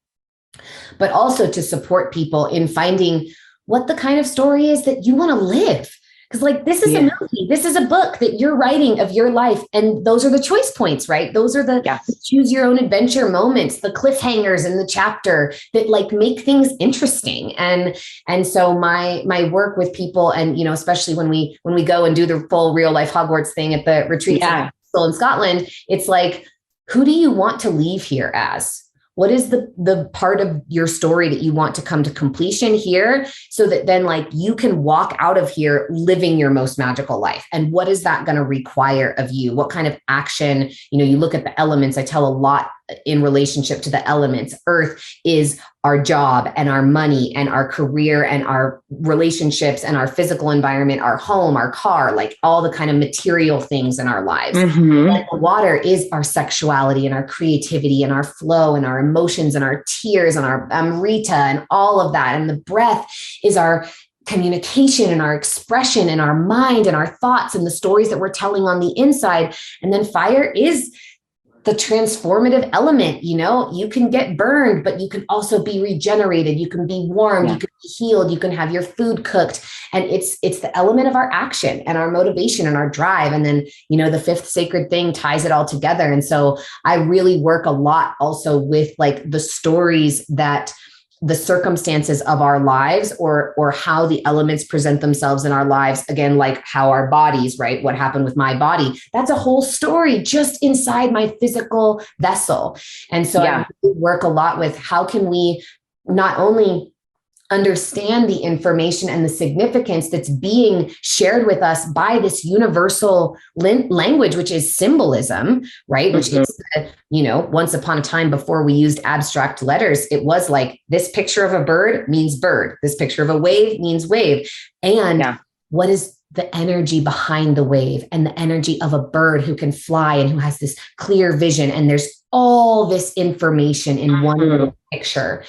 but also to support people in finding what the kind of story is that you want to live. Because like, this is a movie, this is a book that you're writing of your life. And those are the choice points, right? Those are the choose your own adventure moments, the cliffhangers in the chapter that like make things interesting. And so my work with people, and, especially when we go and do the full real life Hogwarts thing at the retreat in Scotland, it's like, who do you want to leave here as? What is the part of your story that you want to come to completion here, so that then like you can walk out of here living your most magical life? And what is that going to require of you? What kind of action? You look at the elements. I tell a lot in relationship to the elements. Earth is our job and our money and our career and our relationships and our physical environment, our home, our car, like all the kind of material things in our lives. Mm-hmm. And the water is our sexuality and our creativity and our flow and our emotions and our tears and our Amrita and all of that. And the breath is our communication and our expression and our mind and our thoughts and the stories that we're telling on the inside. And then fire is the transformative element. You know, you can get burned, but you can also be regenerated. You can be warmed, you can be healed, you can have your food cooked. And it's the element of our action and our motivation and our drive. And then, you know, the fifth sacred thing ties it all together. And so I really work a lot also with like the stories that the circumstances of our lives or how the elements present themselves in our lives. Again, like how our bodies, right? What happened with my body? That's a whole story just inside my physical vessel. And so I work a lot with how can we not only understand the information and the significance that's being shared with us by this universal language, which is symbolism, right? Which is, you know, once upon a time before we used abstract letters, it was like this picture of a bird means bird. This picture of a wave means wave. And what is the energy behind the wave and the energy of a bird who can fly and who has this clear vision? And there's all this information in one little picture.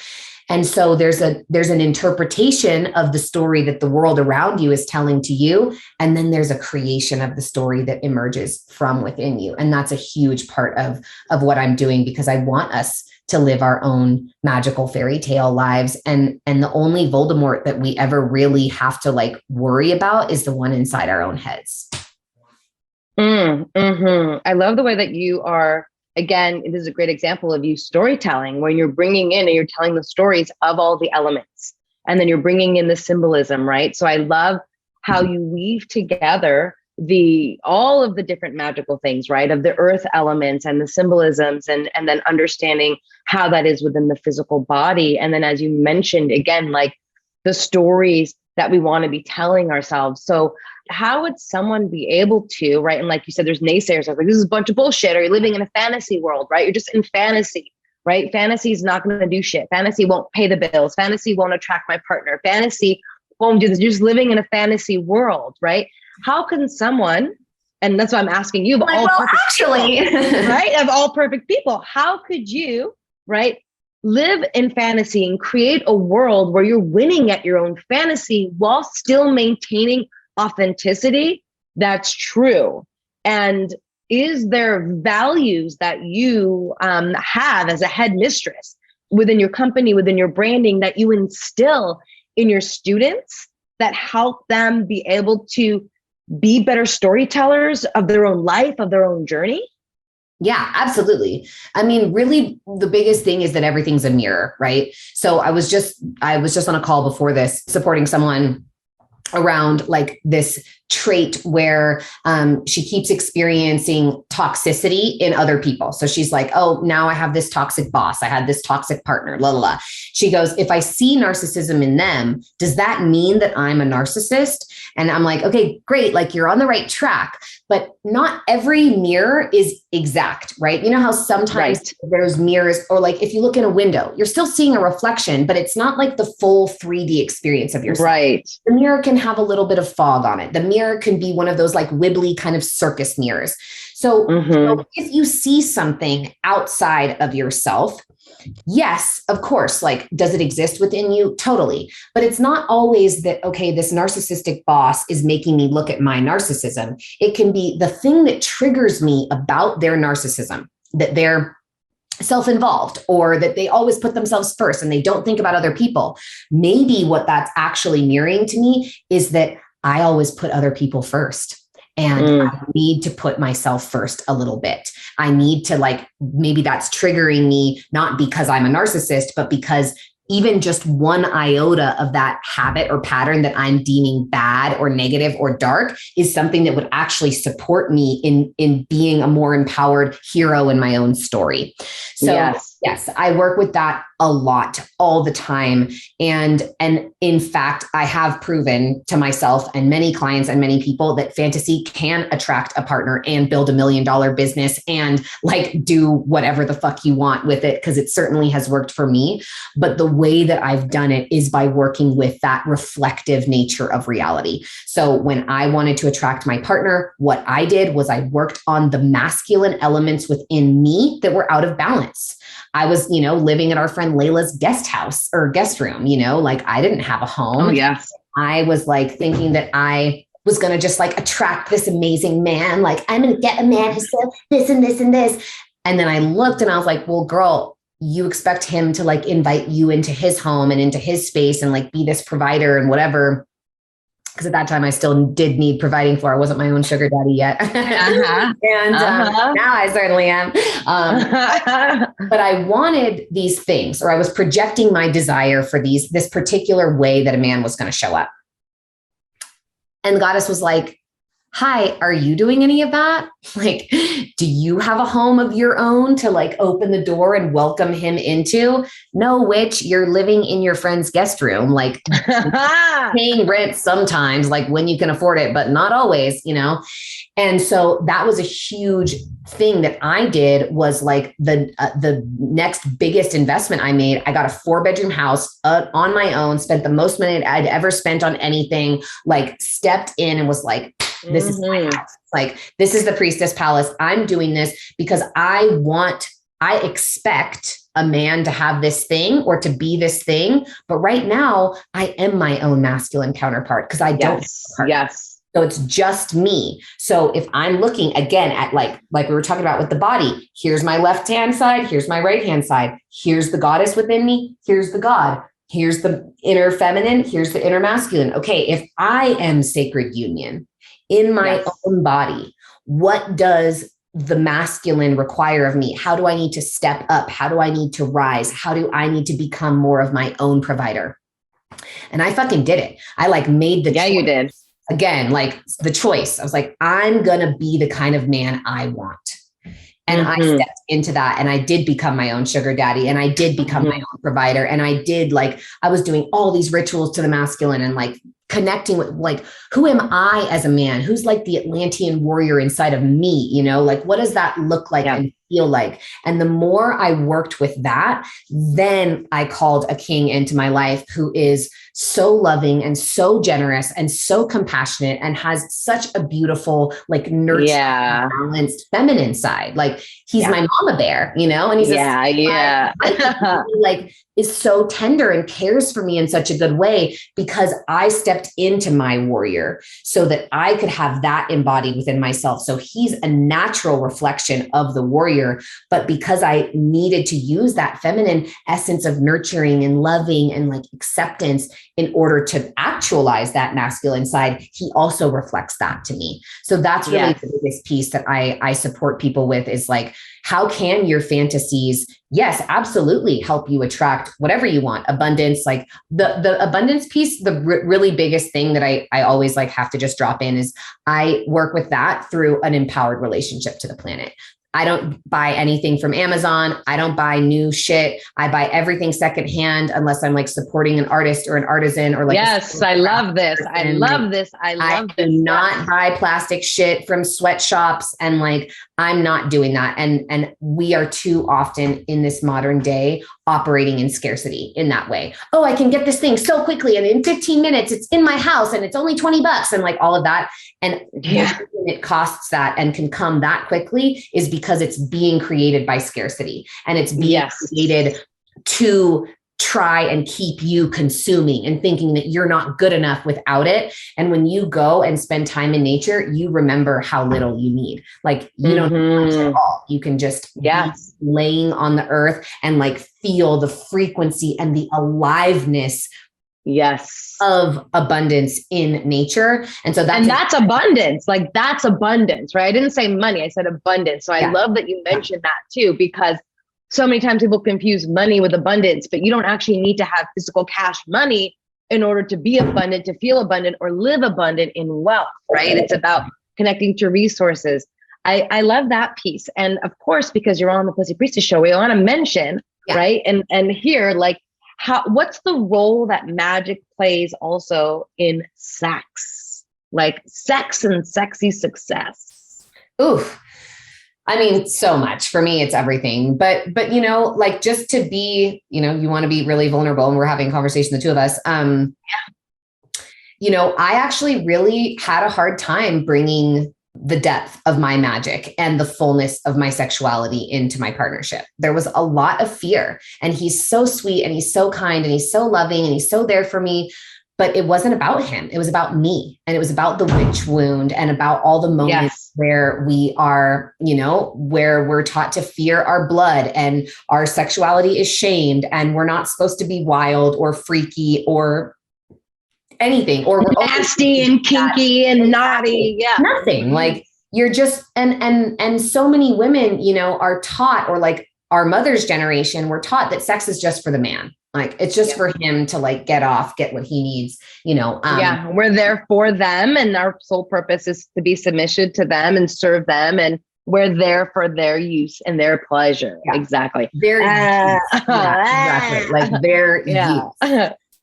And so there's an interpretation of the story that the world around you is telling to you. And then there's a creation of the story that emerges from within you. And that's a huge part of what I'm doing, because I want us to live our own magical fairy tale lives. And the only Voldemort that we ever really have to like worry about is the one inside our own heads. I love the way that you are. Again, this is a great example of you storytelling, when you're bringing in and you're telling the stories of all the elements, and then you're bringing in the symbolism, right? So I love how you weave together all of the different magical things, right? Of the earth elements and the symbolisms, and then understanding how that is within the physical body. And then, as you mentioned, again, like the stories that we want to be telling ourselves. So how would someone be able to, right? And like you said, there's naysayers. I was like, this is a bunch of bullshit. Are you living in a fantasy world, right? You're just in fantasy, right? Fantasy is not going to do shit. Fantasy won't pay the bills. Fantasy won't attract my partner. Fantasy won't do this. You're just living in a fantasy world, right? How can someone, and that's why I'm asking you, but actually, right? Of all perfect people, how could you, right, live in fantasy and create a world where you're winning at your own fantasy while still maintaining authenticity that's true? And is there values that you have as a headmistress within your company, within your branding, that you instill in your students that help them be able to be better storytellers of their own life, of their own journey? Yeah, absolutely. I mean, really, the biggest thing is that everything's a mirror, right? So I was just on a call before this, supporting someone around like this trait where she keeps experiencing toxicity in other people. So she's like, oh, now I have this toxic boss. I had this toxic partner, la, la, la. She goes, if I see narcissism in them, does that mean that I'm a narcissist? And I'm like, okay, great. Like, you're on the right track, but not every mirror is exact, right? You know how sometimes there's mirrors, or like if you look in a window, you're still seeing a reflection, but it's not like the full 3D experience of yourself. Right. The mirror can have a little bit of fog on it. The mirror can be one of those like wibbly kind of circus mirrors. So if you see something outside of yourself, yes, of course, like, does it exist within you? Totally. But it's not always that, okay, this narcissistic boss is making me look at my narcissism. It can be the thing that triggers me about their narcissism, that they're self-involved, or that they always put themselves first and they don't think about other people. Maybe what that's actually mirroring to me is that I always put other people first. And I need to put myself first a little bit. I need to, like, maybe that's triggering me, not because I'm a narcissist, but because even just one iota of that habit or pattern that I'm deeming bad or negative or dark is something that would actually support me in being a more empowered hero in my own story. So Yes, I work with that a lot, all the time. And in fact, I have proven to myself and many clients and many people that fantasy can attract a partner and build $1 million business and like do whatever the fuck you want with it, because it certainly has worked for me. But the way that I've done it is by working with that reflective nature of reality. So when I wanted to attract my partner, what I did was I worked on the masculine elements within me that were out of balance. I was, living at our friend Layla's guest house or guest room, like I didn't have a home. Oh, yes. I was like thinking that I was going to just like attract this amazing man. Like I'm going to get a man who says this and this and this. And then I looked and I was like, well, girl, you expect him to like invite you into his home and into his space and like be this provider and whatever. Because at that time I still did need providing for. I wasn't my own sugar daddy yet. And now I certainly am. But I wanted these things, or I was projecting my desire for this particular way that a man was going to show up. And the goddess was like, hi, are you doing any of that? Like, do you have a home of your own to like open the door and welcome him into? No, witch, you're living in your friend's guest room, like paying rent sometimes, like when you can afford it, but not always, And so that was a huge thing that I did, was like the next biggest investment I made. I got a 4-bedroom house on my own, spent the most money I'd ever spent on anything, like stepped in and was like, this is my house. Like, this is the priestess palace. I'm doing this because I expect a man to have this thing or to be this thing. But right now I am my own masculine counterpart because I don't. Yes. So it's just me. So if I'm looking again at like we were talking about with the body, here's my left-hand side, here's my right-hand side, here's the goddess within me, here's the God, here's the inner feminine, here's the inner masculine. Okay, if I am sacred union in my own body, what does the masculine require of me? How do I need to step up? How do I need to rise? How do I need to become more of my own provider? And I fucking did it. I like made the choice. You did. Again, like the choice. I was like, I'm going to be the kind of man I want. And I stepped into that, and I did become my own sugar daddy, and I did become my own provider. And I did I was doing all these rituals to the masculine and like connecting with like, who am I as a man? Who's like the Atlantean warrior inside of me? Like, what does that look like and feel like? And the more I worked with that, then I called a king into my life who is so loving and so generous and so compassionate and has such a beautiful, like nurturing, balanced feminine side. Like he's my mama bear, and he's like is so tender and cares for me in such a good way because I stepped into my warrior so that I could have that embodied within myself. So he's a natural reflection of the warrior, but because I needed to use that feminine essence of nurturing and loving and like acceptance in order to actualize that masculine side, he also reflects that to me. So that's really the biggest piece that I support people with is like, how can your fantasies, yes, absolutely help you attract whatever you want, abundance, like the abundance piece, the really biggest thing that I always like have to just drop in is I work with that through an empowered relationship to the planet. I don't buy anything from Amazon. I don't buy new shit. I buy everything secondhand unless I'm like supporting an artist or an artisan or like. Yes, I love this. I love this. I do not buy plastic shit from sweatshops, and like I'm not doing that. And we are too often in this modern day operating in scarcity in that way. Oh, I can get this thing so quickly, and in 15 minutes it's in my house, and it's only $20, and like all of that. And it costs that and can come that quickly is because it's being created by scarcity, and it's being created to try and keep you consuming and thinking that you're not good enough without it. And when you go and spend time in nature, you remember how little you need. Like you don't need much at all. You can just be laying on the earth and like feel the frequency and the aliveness of abundance in nature. And so that's abundance. Like that's abundance, right? I didn't say money. I said abundance. So I love that you mentioned that too, because so many times people confuse money with abundance, but you don't actually need to have physical cash money in order to be abundant, to feel abundant, or live abundant in wealth, right? It's about connecting to resources. I love that piece. And of course, because you're on the Pussy Priestess show, we want to mention, right? And here, like, what's the role that magic plays also in sex? Like sex and sexy success. Oof. I mean, so much. For me, it's everything. But like, just to be, you want to be really vulnerable, and we're having a conversation, the two of us. I actually really had a hard time bringing the depth of my magic and the fullness of my sexuality into my partnership. There was a lot of fear, and he's so sweet and he's so kind and he's so loving and he's so there for me. But it wasn't about him. It was about me. And it was about the witch wound and about all the moments where we are, where we're taught to fear our blood and our sexuality is shamed and we're not supposed to be wild or freaky or anything, or we're nasty and kinky and naughty. Yeah. Nothing. Like, you're just, and so many women, are taught, or like our mother's generation were taught that sex is just for the man. Like, it's just for him to like get what he needs, we're there for them. And our sole purpose is to be submissive to them and serve them. And we're there for their use and their pleasure. Yeah. Exactly. Their exactly. Like their use.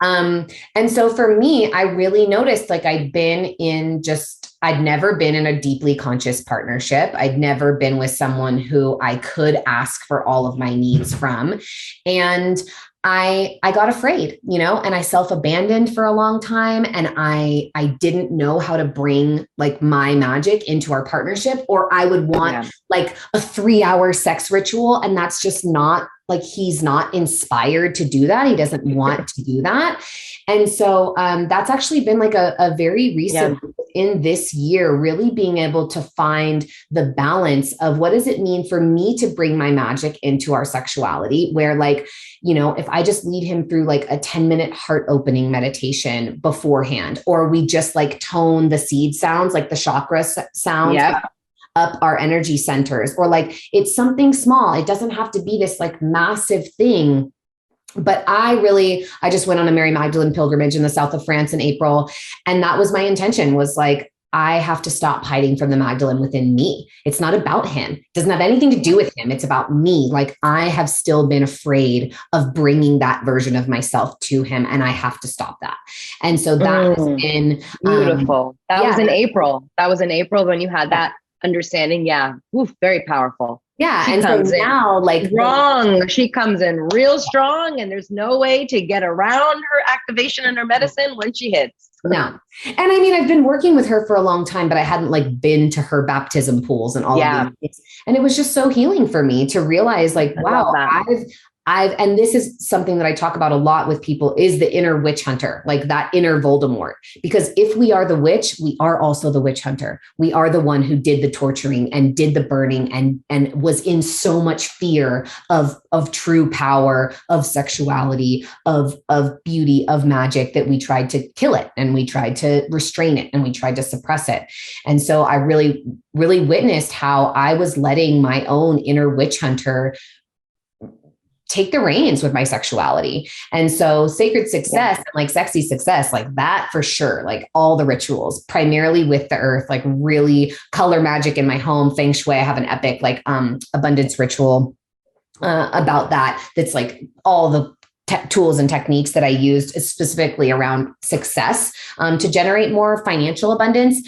And so for me, I really noticed, like, I'd never been in a deeply conscious partnership. I'd never been with someone who I could ask for all of my needs from. And I got afraid, and I self-abandoned for a long time. And I didn't know how to bring like my magic into our partnership, or I would want like a 3-hour sex ritual. And that's just not, like, he's not inspired to do that. He doesn't want to do that. And so that's actually been like a very recent in this year, really being able to find the balance of what does it mean for me to bring my magic into our sexuality, where, like, if I just lead him through like a 10-minute heart opening meditation beforehand, or we just like tone the seed sounds, like the chakra sounds. Up our energy centers, or like it's something small. It doesn't have to be this like massive thing. But I just went on a Mary Magdalene pilgrimage in the south of France in April. And that was my intention, was like, I have to stop hiding from the Magdalene within me. It's not about him. It doesn't have anything to do with him. It's about me. Like, I have still been afraid of bringing that version of myself to him, and I have to stop that. And so that has been beautiful. That was in April. That was in April when you had that understanding. Yeah. Oof, very powerful. Yeah. And so now, like, strong, she comes in real strong, and there's no way to get around her activation and her medicine when she hits. No. And I mean, I've been working with her for a long time, but I hadn't like been to her baptism pools and all of these things. And it was just so healing for me to realize, like, wow, and this is something that I talk about a lot with people, is the inner witch hunter, like that inner Voldemort. Because if we are the witch, we are also the witch hunter. We are the one who did the torturing and did the burning and was in so much fear of true power, of sexuality, of beauty, of magic, that we tried to kill it, and we tried to restrain it, and we tried to suppress it. And so I really, really witnessed how I was letting my own inner witch hunter take the reins with my sexuality. And so sacred success and like sexy success, like that for sure, like all the rituals, primarily with the earth, like really color magic in my home, feng shui. I have an epic like abundance ritual about that. That's like all the tools and techniques that I used specifically around success to generate more financial abundance.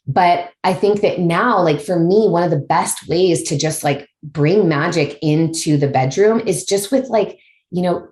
But I think that now, like for me, one of the best ways to just like bring magic into the bedroom is just with like,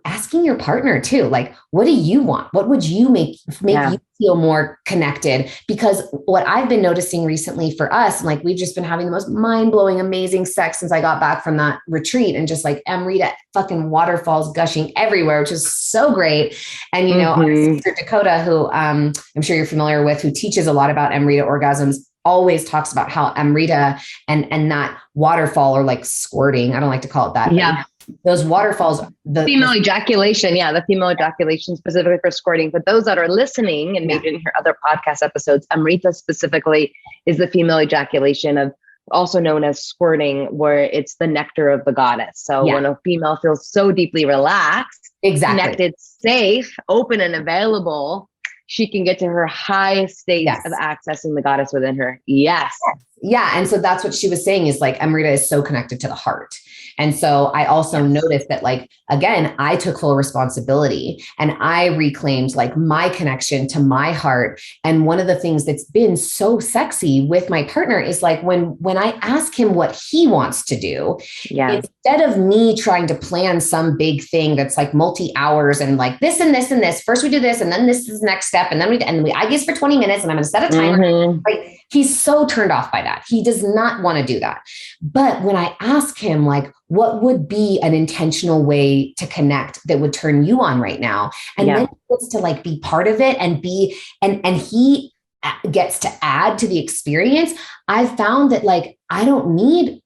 asking your partner too, like, what do you want? What would you make you feel more connected? Because what I've been noticing recently for us, and like, we've just been having the most mind-blowing, amazing sex since I got back from that retreat, and just like Amrita fucking waterfalls gushing everywhere, which is so great. And, our sister Dakota, who I'm sure you're familiar with, who teaches a lot about Amrita orgasms, always talks about how Amrita and that waterfall, or like squirting, I don't like to call it that. Yeah. Those waterfalls, the female ejaculation. Yeah. The female ejaculation specifically for squirting. But those that are listening and maybe didn't hear other podcast episodes, Amrita specifically is the female ejaculation, of also known as squirting, where it's the nectar of the goddess. So when a female feels so deeply relaxed, connected, safe, open, and available, she can get to her highest state of accessing the goddess within her. Yes. Yeah. And so that's what she was saying is like, Amrita is so connected to the heart. And so I also noticed that, like, again, I took full responsibility and I reclaimed like my connection to my heart. And one of the things that's been so sexy with my partner is like when I ask him what he wants to do, instead of me trying to plan some big thing that's like multi-hours and like this and this and this, first we do this and then this is the next step. And then I guess for 20 minutes and I'm going to set a timer. Right? He's so turned off by that. He does not want to do that. But when I ask him, like, what would be an intentional way to connect that would turn you on right now? And then he gets to like be part of it and and he gets to add to the experience. I've found that like, I don't need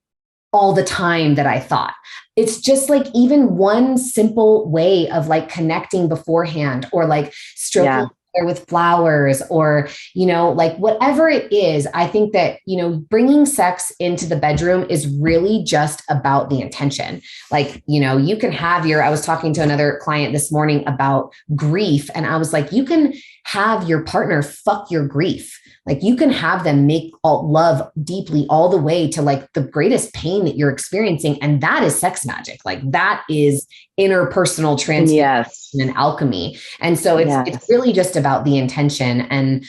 all the time that I thought. It's just like even one simple way of like connecting beforehand or like stroking with flowers or, you know, like whatever it is. I think that, you know, bringing sex into the bedroom is really just about the intention. Like, you know, you can have I was talking to another client this morning about grief. And I was like, you can have your partner fuck your grief. Like you can have them make love deeply all the way to like the greatest pain that you're experiencing. And that is sex magic. Like that is interpersonal transformation and alchemy. And so it's really just about the intention and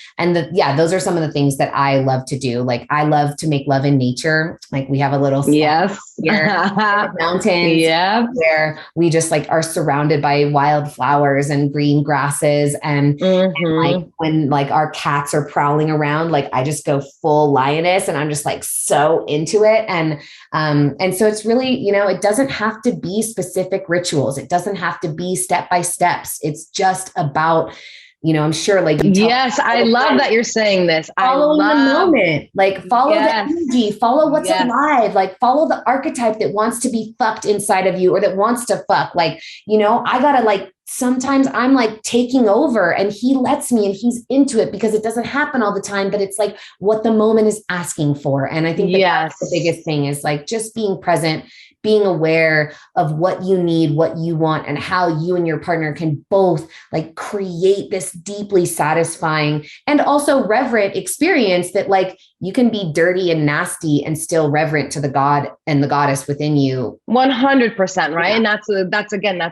those are some of the things that I love to do. Like I love to make love in nature. Like we have a little here mountains where we just like are surrounded by wildflowers and green grasses and like when like our cats are prowling around, like I just go full lioness and I'm just like so into it. And so it's really, you know, it doesn't have to be specific rituals. It doesn't have to be step by steps. It's just about, you know, I'm sure like, I love that you're saying this. Following the moment, like follow the energy, follow what's alive, like follow the archetype that wants to be fucked inside of you or that wants to fuck. Like, you know, I gotta like, sometimes I'm like taking over and he lets me and he's into it because it doesn't happen all the time, but it's like what the moment is asking for. And I think that's the biggest thing is like just being present, being aware of what you need, what you want, and how you and your partner can both like create this deeply satisfying and also reverent experience that like you can be dirty and nasty and still reverent to the God and the goddess within you. 100%. Right. And that's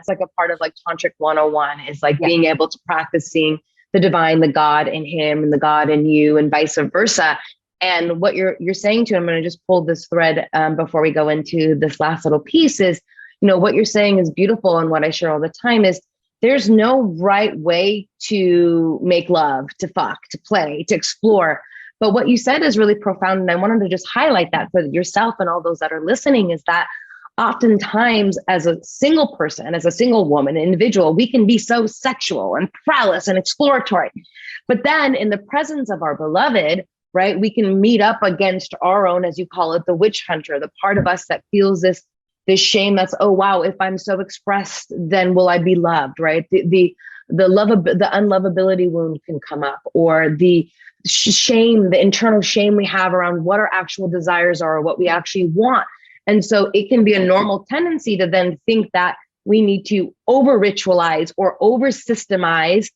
like a part of like Tantric 101 is like being able to practice seeing the divine, the God in him and the God in you and vice versa. And what you're saying to, I'm going to just pull this thread before we go into this last little piece is, you know, what you're saying is beautiful. And what I share all the time is there's no right way to make love, to fuck, to play, to explore. But what you said is really profound. And I wanted to just highlight that for yourself and all those that are listening is that oftentimes as a single person, as a single woman, individual, we can be so sexual and prowess and exploratory. But then in the presence of our beloved, right, we can meet up against our own, as you call it, the witch hunter, the part of us that feels this shame that's, oh, wow, if I'm so expressed, then will I be loved, right? The unlovability wound can come up, or the shame, the internal shame we have around what our actual desires are, or what we actually want. And so it can be a normal tendency to then think that we need to over ritualize or over systemize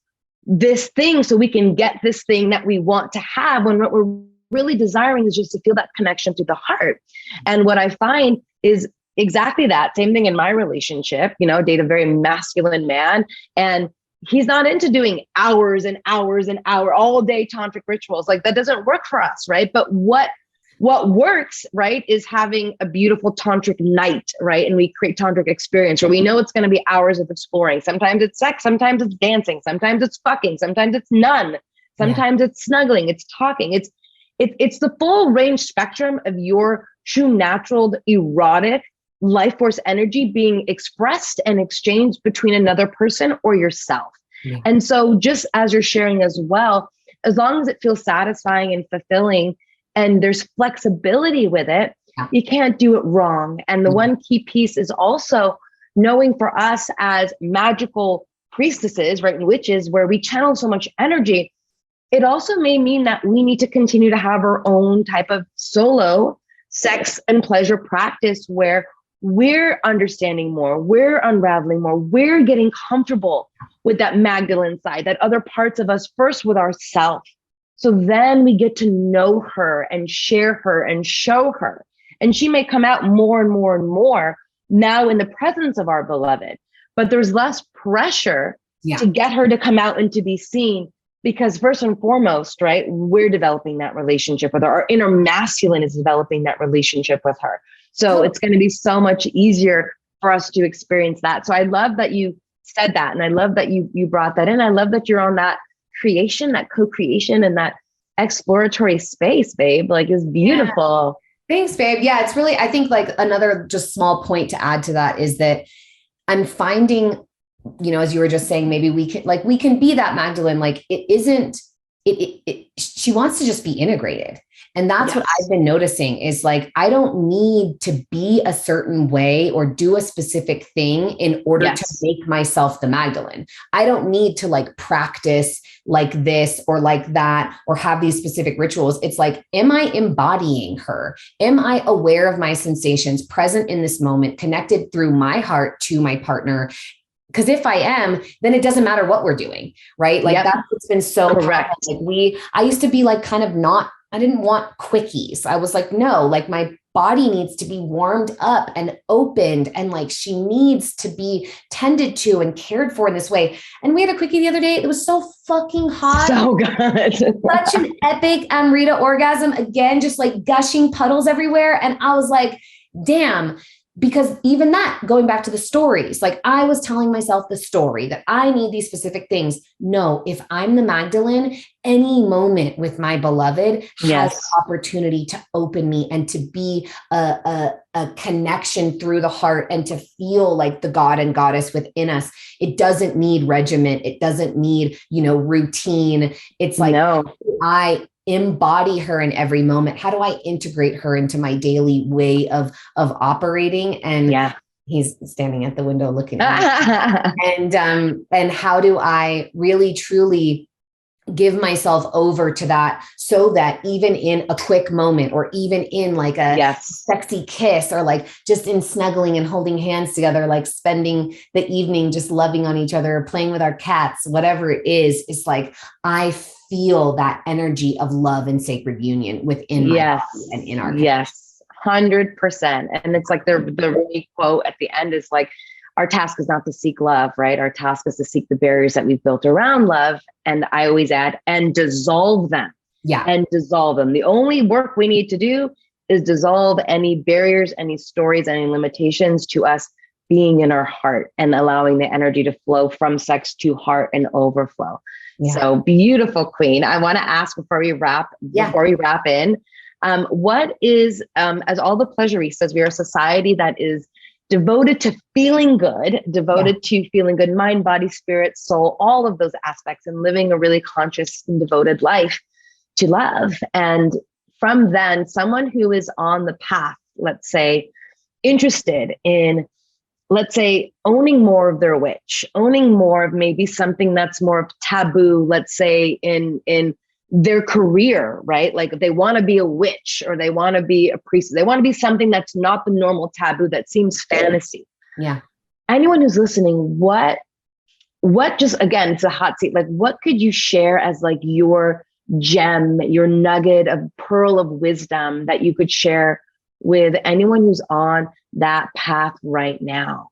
this thing so we can get this thing that we want to have, when what we're really desiring is just to feel that connection to the heart. And what I find is exactly that same thing in my relationship. You know, date a very masculine man, and he's not into doing hours and hours and hours, all day tantric rituals. Like that doesn't work for us, right? But what works, right, is having a beautiful tantric night, right? And we create tantric experience where we know it's going to be hours of exploring. Sometimes it's sex, sometimes it's dancing, sometimes it's fucking, sometimes it's none, sometimes it's snuggling, it's talking. It's the full range spectrum of your true natural erotic life force energy being expressed and exchanged between another person or yourself. Yeah. And so just as you're sharing as well, as long as it feels satisfying and fulfilling, and there's flexibility with it, you can't do it wrong. And the one key piece is also knowing for us as magical priestesses, right, and witches, where we channel so much energy, it also may mean that we need to continue to have our own type of solo sex and pleasure practice where we're understanding more, we're unraveling more, we're getting comfortable with that Magdalene side, that other parts of us, first with ourselves. So then we get to know her and share her and show her. And she may come out more and more and more now in the presence of our beloved, but there's less pressure to get her to come out and to be seen, because first and foremost, right, we're developing that relationship with her. Our inner masculine is developing that relationship with her. So it's going to be so much easier for us to experience that. So I love that you said that. And I love that you brought that in. I love that you're on that creation, that co-creation, and that exploratory space, babe. Like, is beautiful. Yeah. Thanks, babe. Yeah, it's really, I think like another just small point to add to that is that I'm finding, you know, as you were just saying, maybe we can be that Magdalene. Like she wants to just be integrated. And that's what I've been noticing is like, I don't need to be a certain way or do a specific thing in order to make myself the Magdalene. I don't need to like practice like this or like that, or have these specific rituals. It's like, am I embodying her? Am I aware of my sensations, present in this moment, connected through my heart to my partner? Because if I am, then it doesn't matter what we're doing, right? Like that's what's been so correct. Like I used to be like kind of I didn't want quickies. I was like, no, like my body needs to be warmed up and opened, and like she needs to be tended to and cared for in this way. And we had a quickie the other day. It was so fucking hot. So good. Such an epic Amrita orgasm. Again, just like gushing puddles everywhere. And I was like, damn. Because even that, going back to the stories, like I was telling myself the story that I need these specific things. No, if I'm the Magdalene, any moment with my beloved has the opportunity to open me and to be a connection through the heart and to feel like the God and goddess within us. It doesn't need regiment. It doesn't need, routine. It's like, I embody her in every moment. How do I integrate her into my daily way of operating? And he's standing at the window looking at me. And how do I really truly give myself over to that, so that even in a quick moment, or even in like a sexy kiss, or like just in snuggling and holding hands together, like spending the evening just loving on each other, or playing with our cats, whatever it is, it's like, I feel that energy of love and sacred union within my body and in our connection. 100%. And it's like the really quote at the end is like, our task is not to seek love, right? Our task is to seek the barriers that we've built around love. And I always add, and dissolve them. And dissolve them. The only work we need to do is dissolve any barriers, any stories, any limitations to us being in our heart and allowing the energy to flow from sex to heart and overflow. So beautiful, Queen. I want to ask before we wrap in, what is, as all the pleasuristas, we are a society that is devoted to feeling good, to feeling good, mind, body, spirit, soul, all of those aspects, and living a really conscious and devoted life to love. And from then, someone who is on the path, let's say, interested in, let's say, owning more of their witch, owning more of maybe something that's more of taboo, let's say in their career, right? Like if they want to be a witch, or they want to be a priest, they want to be something that's not the normal taboo that seems fantasy. Anyone who's listening, what just, again, it's a hot seat. Like, what could you share as like your gem, your nugget of pearl of wisdom that you could share with anyone who's on that path right now?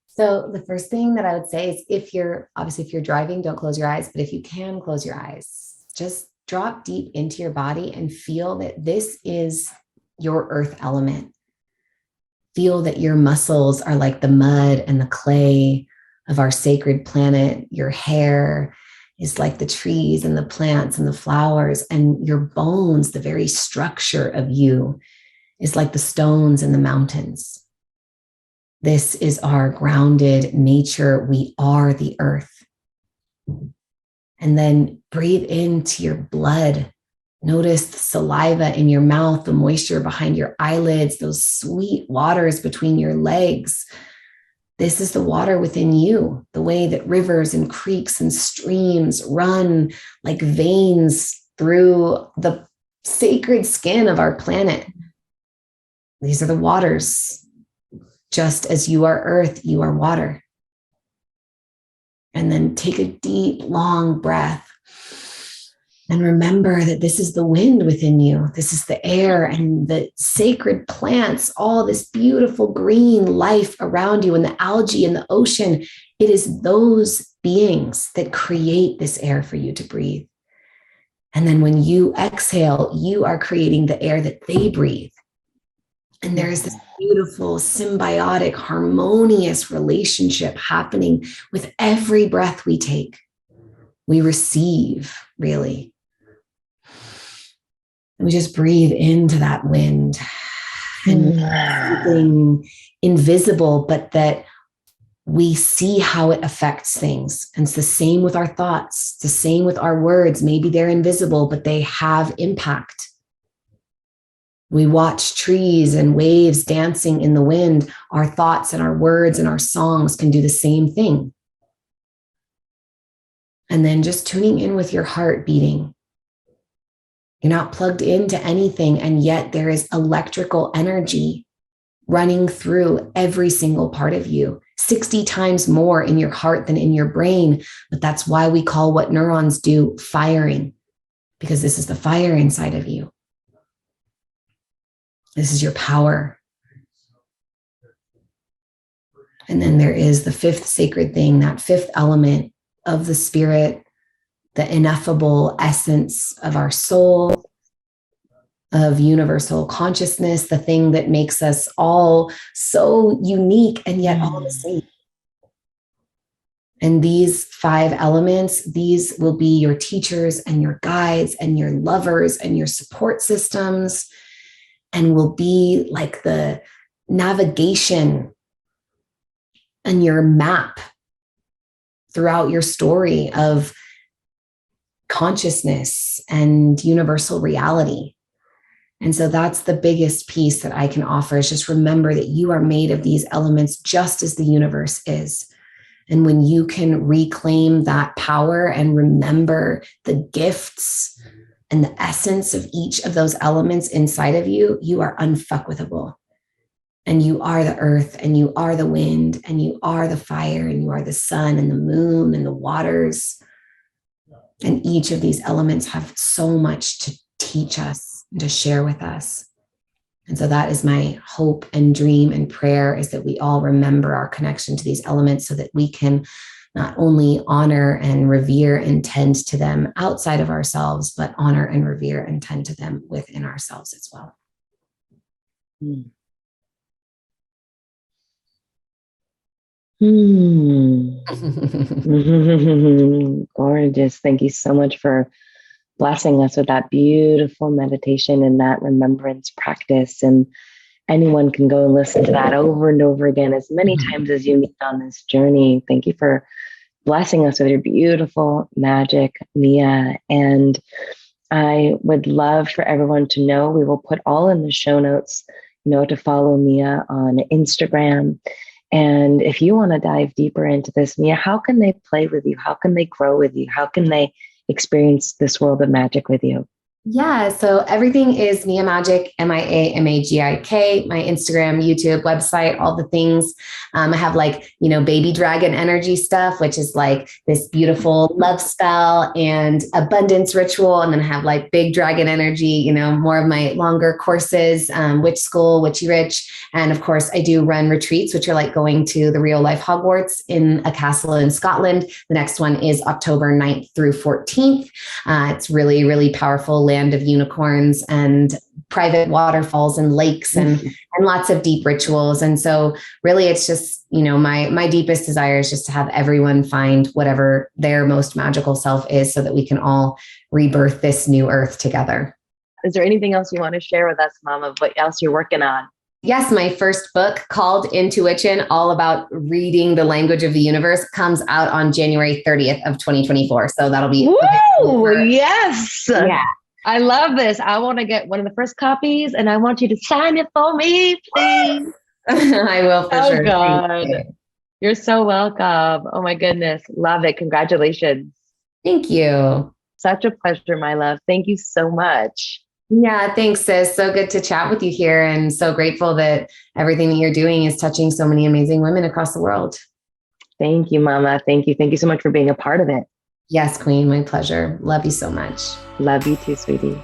So the first thing that I would say is, if you're driving, don't close your eyes, but if you can close your eyes, just drop deep into your body and feel that this is your earth element. Feel that your muscles are like the mud and the clay of our sacred planet. Your hair is like the trees and the plants and the flowers, and your bones, the very structure of you, is like the stones and the mountains. This is our grounded nature. We are the earth. And then breathe into your blood. Notice the saliva in your mouth, the moisture behind your eyelids, those sweet waters between your legs. This is the water within you, the way that rivers and creeks and streams run like veins through the sacred skin of our planet. These are the waters. Just as you are earth, you are water. And then take a deep, long breath. And remember that this is the wind within you. This is the air and the sacred plants, all this beautiful green life around you, and the algae in the ocean. It is those beings that create this air for you to breathe. And then when you exhale, you are creating the air that they breathe. And there's this beautiful, symbiotic, harmonious relationship happening with every breath we take. We receive, really. And we just breathe into that wind, and something invisible, but that we see how it affects things. And it's the same with our thoughts. It's the same with our words. Maybe they're invisible, but they have impact. We watch trees and waves dancing in the wind. Our thoughts and our words and our songs can do the same thing. And then just tuning in with your heart beating. You're not plugged into anything, and yet there is electrical energy running through every single part of you, 60 times more in your heart than in your brain. But that's why we call what neurons do firing, because this is the fire inside of you. This is your power. And then there is the fifth sacred thing, that fifth element of the spirit, the ineffable essence of our soul, of universal consciousness, the thing that makes us all so unique and yet all the same. And these 5 elements, these will be your teachers and your guides and your lovers and your support systems, and will be like the navigation and your map throughout your story of consciousness and universal reality. And so that's the biggest piece that I can offer, is just remember that you are made of these elements just as the universe is. And when you can reclaim that power and remember the gifts and the essence of each of those elements inside of you, you are unfuckwithable. And you are the earth, and you are the wind, and you are the fire, and you are the sun and the moon and the waters. And each of these elements have so much to teach us, to share with us. And so that is my hope and dream and prayer, is that we all remember our connection to these elements, so that we can not only honor and revere and tend to them outside of ourselves, but honor and revere and tend to them within ourselves as well. Gorgeous. Thank you so much for blessing us with that beautiful meditation and that remembrance practice. And anyone can go and listen to that over and over again as many times as you need on this journey. Thank you for blessing us with your beautiful magic, Mia. And I would love for everyone to know, we will put all in the show notes, to follow Mia on Instagram. And if you want to dive deeper into this, Mia, how can they play with you? How can they grow with you? How can they experience this world of magic with you? Yeah, so everything is Mia Magik, MIA MAGIK, my Instagram, YouTube, website, all the things. I have baby dragon energy stuff, which is like this beautiful love spell and abundance ritual. And then I have big dragon energy, more of my longer courses, Witch School, Witchy Rich. And of course, I do run retreats, which are like going to the real life Hogwarts in a castle in Scotland. The next one is October 9th through 14th. It's really, really powerful land of unicorns and private waterfalls and lakes and lots of deep rituals. And so really it's just, my deepest desire is just to have everyone find whatever their most magical self is, so that we can all rebirth this new earth together. Is there anything else you want to share with us, Mom, of what else you're working on? Yes, my first book called Intuition, all about reading the language of the universe, comes out on January 30th of 2024. So that'll be... Woo! Yes! Yeah. I love this. I want to get one of the first copies, and I want you to sign it for me, please. I will for sure. Oh, God. You're so welcome. Oh, my goodness. Love it. Congratulations. Thank you. Such a pleasure, my love. Thank you so much. Yeah, thanks, sis. So good to chat with you here, and so grateful that everything that you're doing is touching so many amazing women across the world. Thank you, Mama. Thank you. Thank you so much for being a part of it. Yes, Queen. My pleasure. Love you so much. Love you too, sweetie.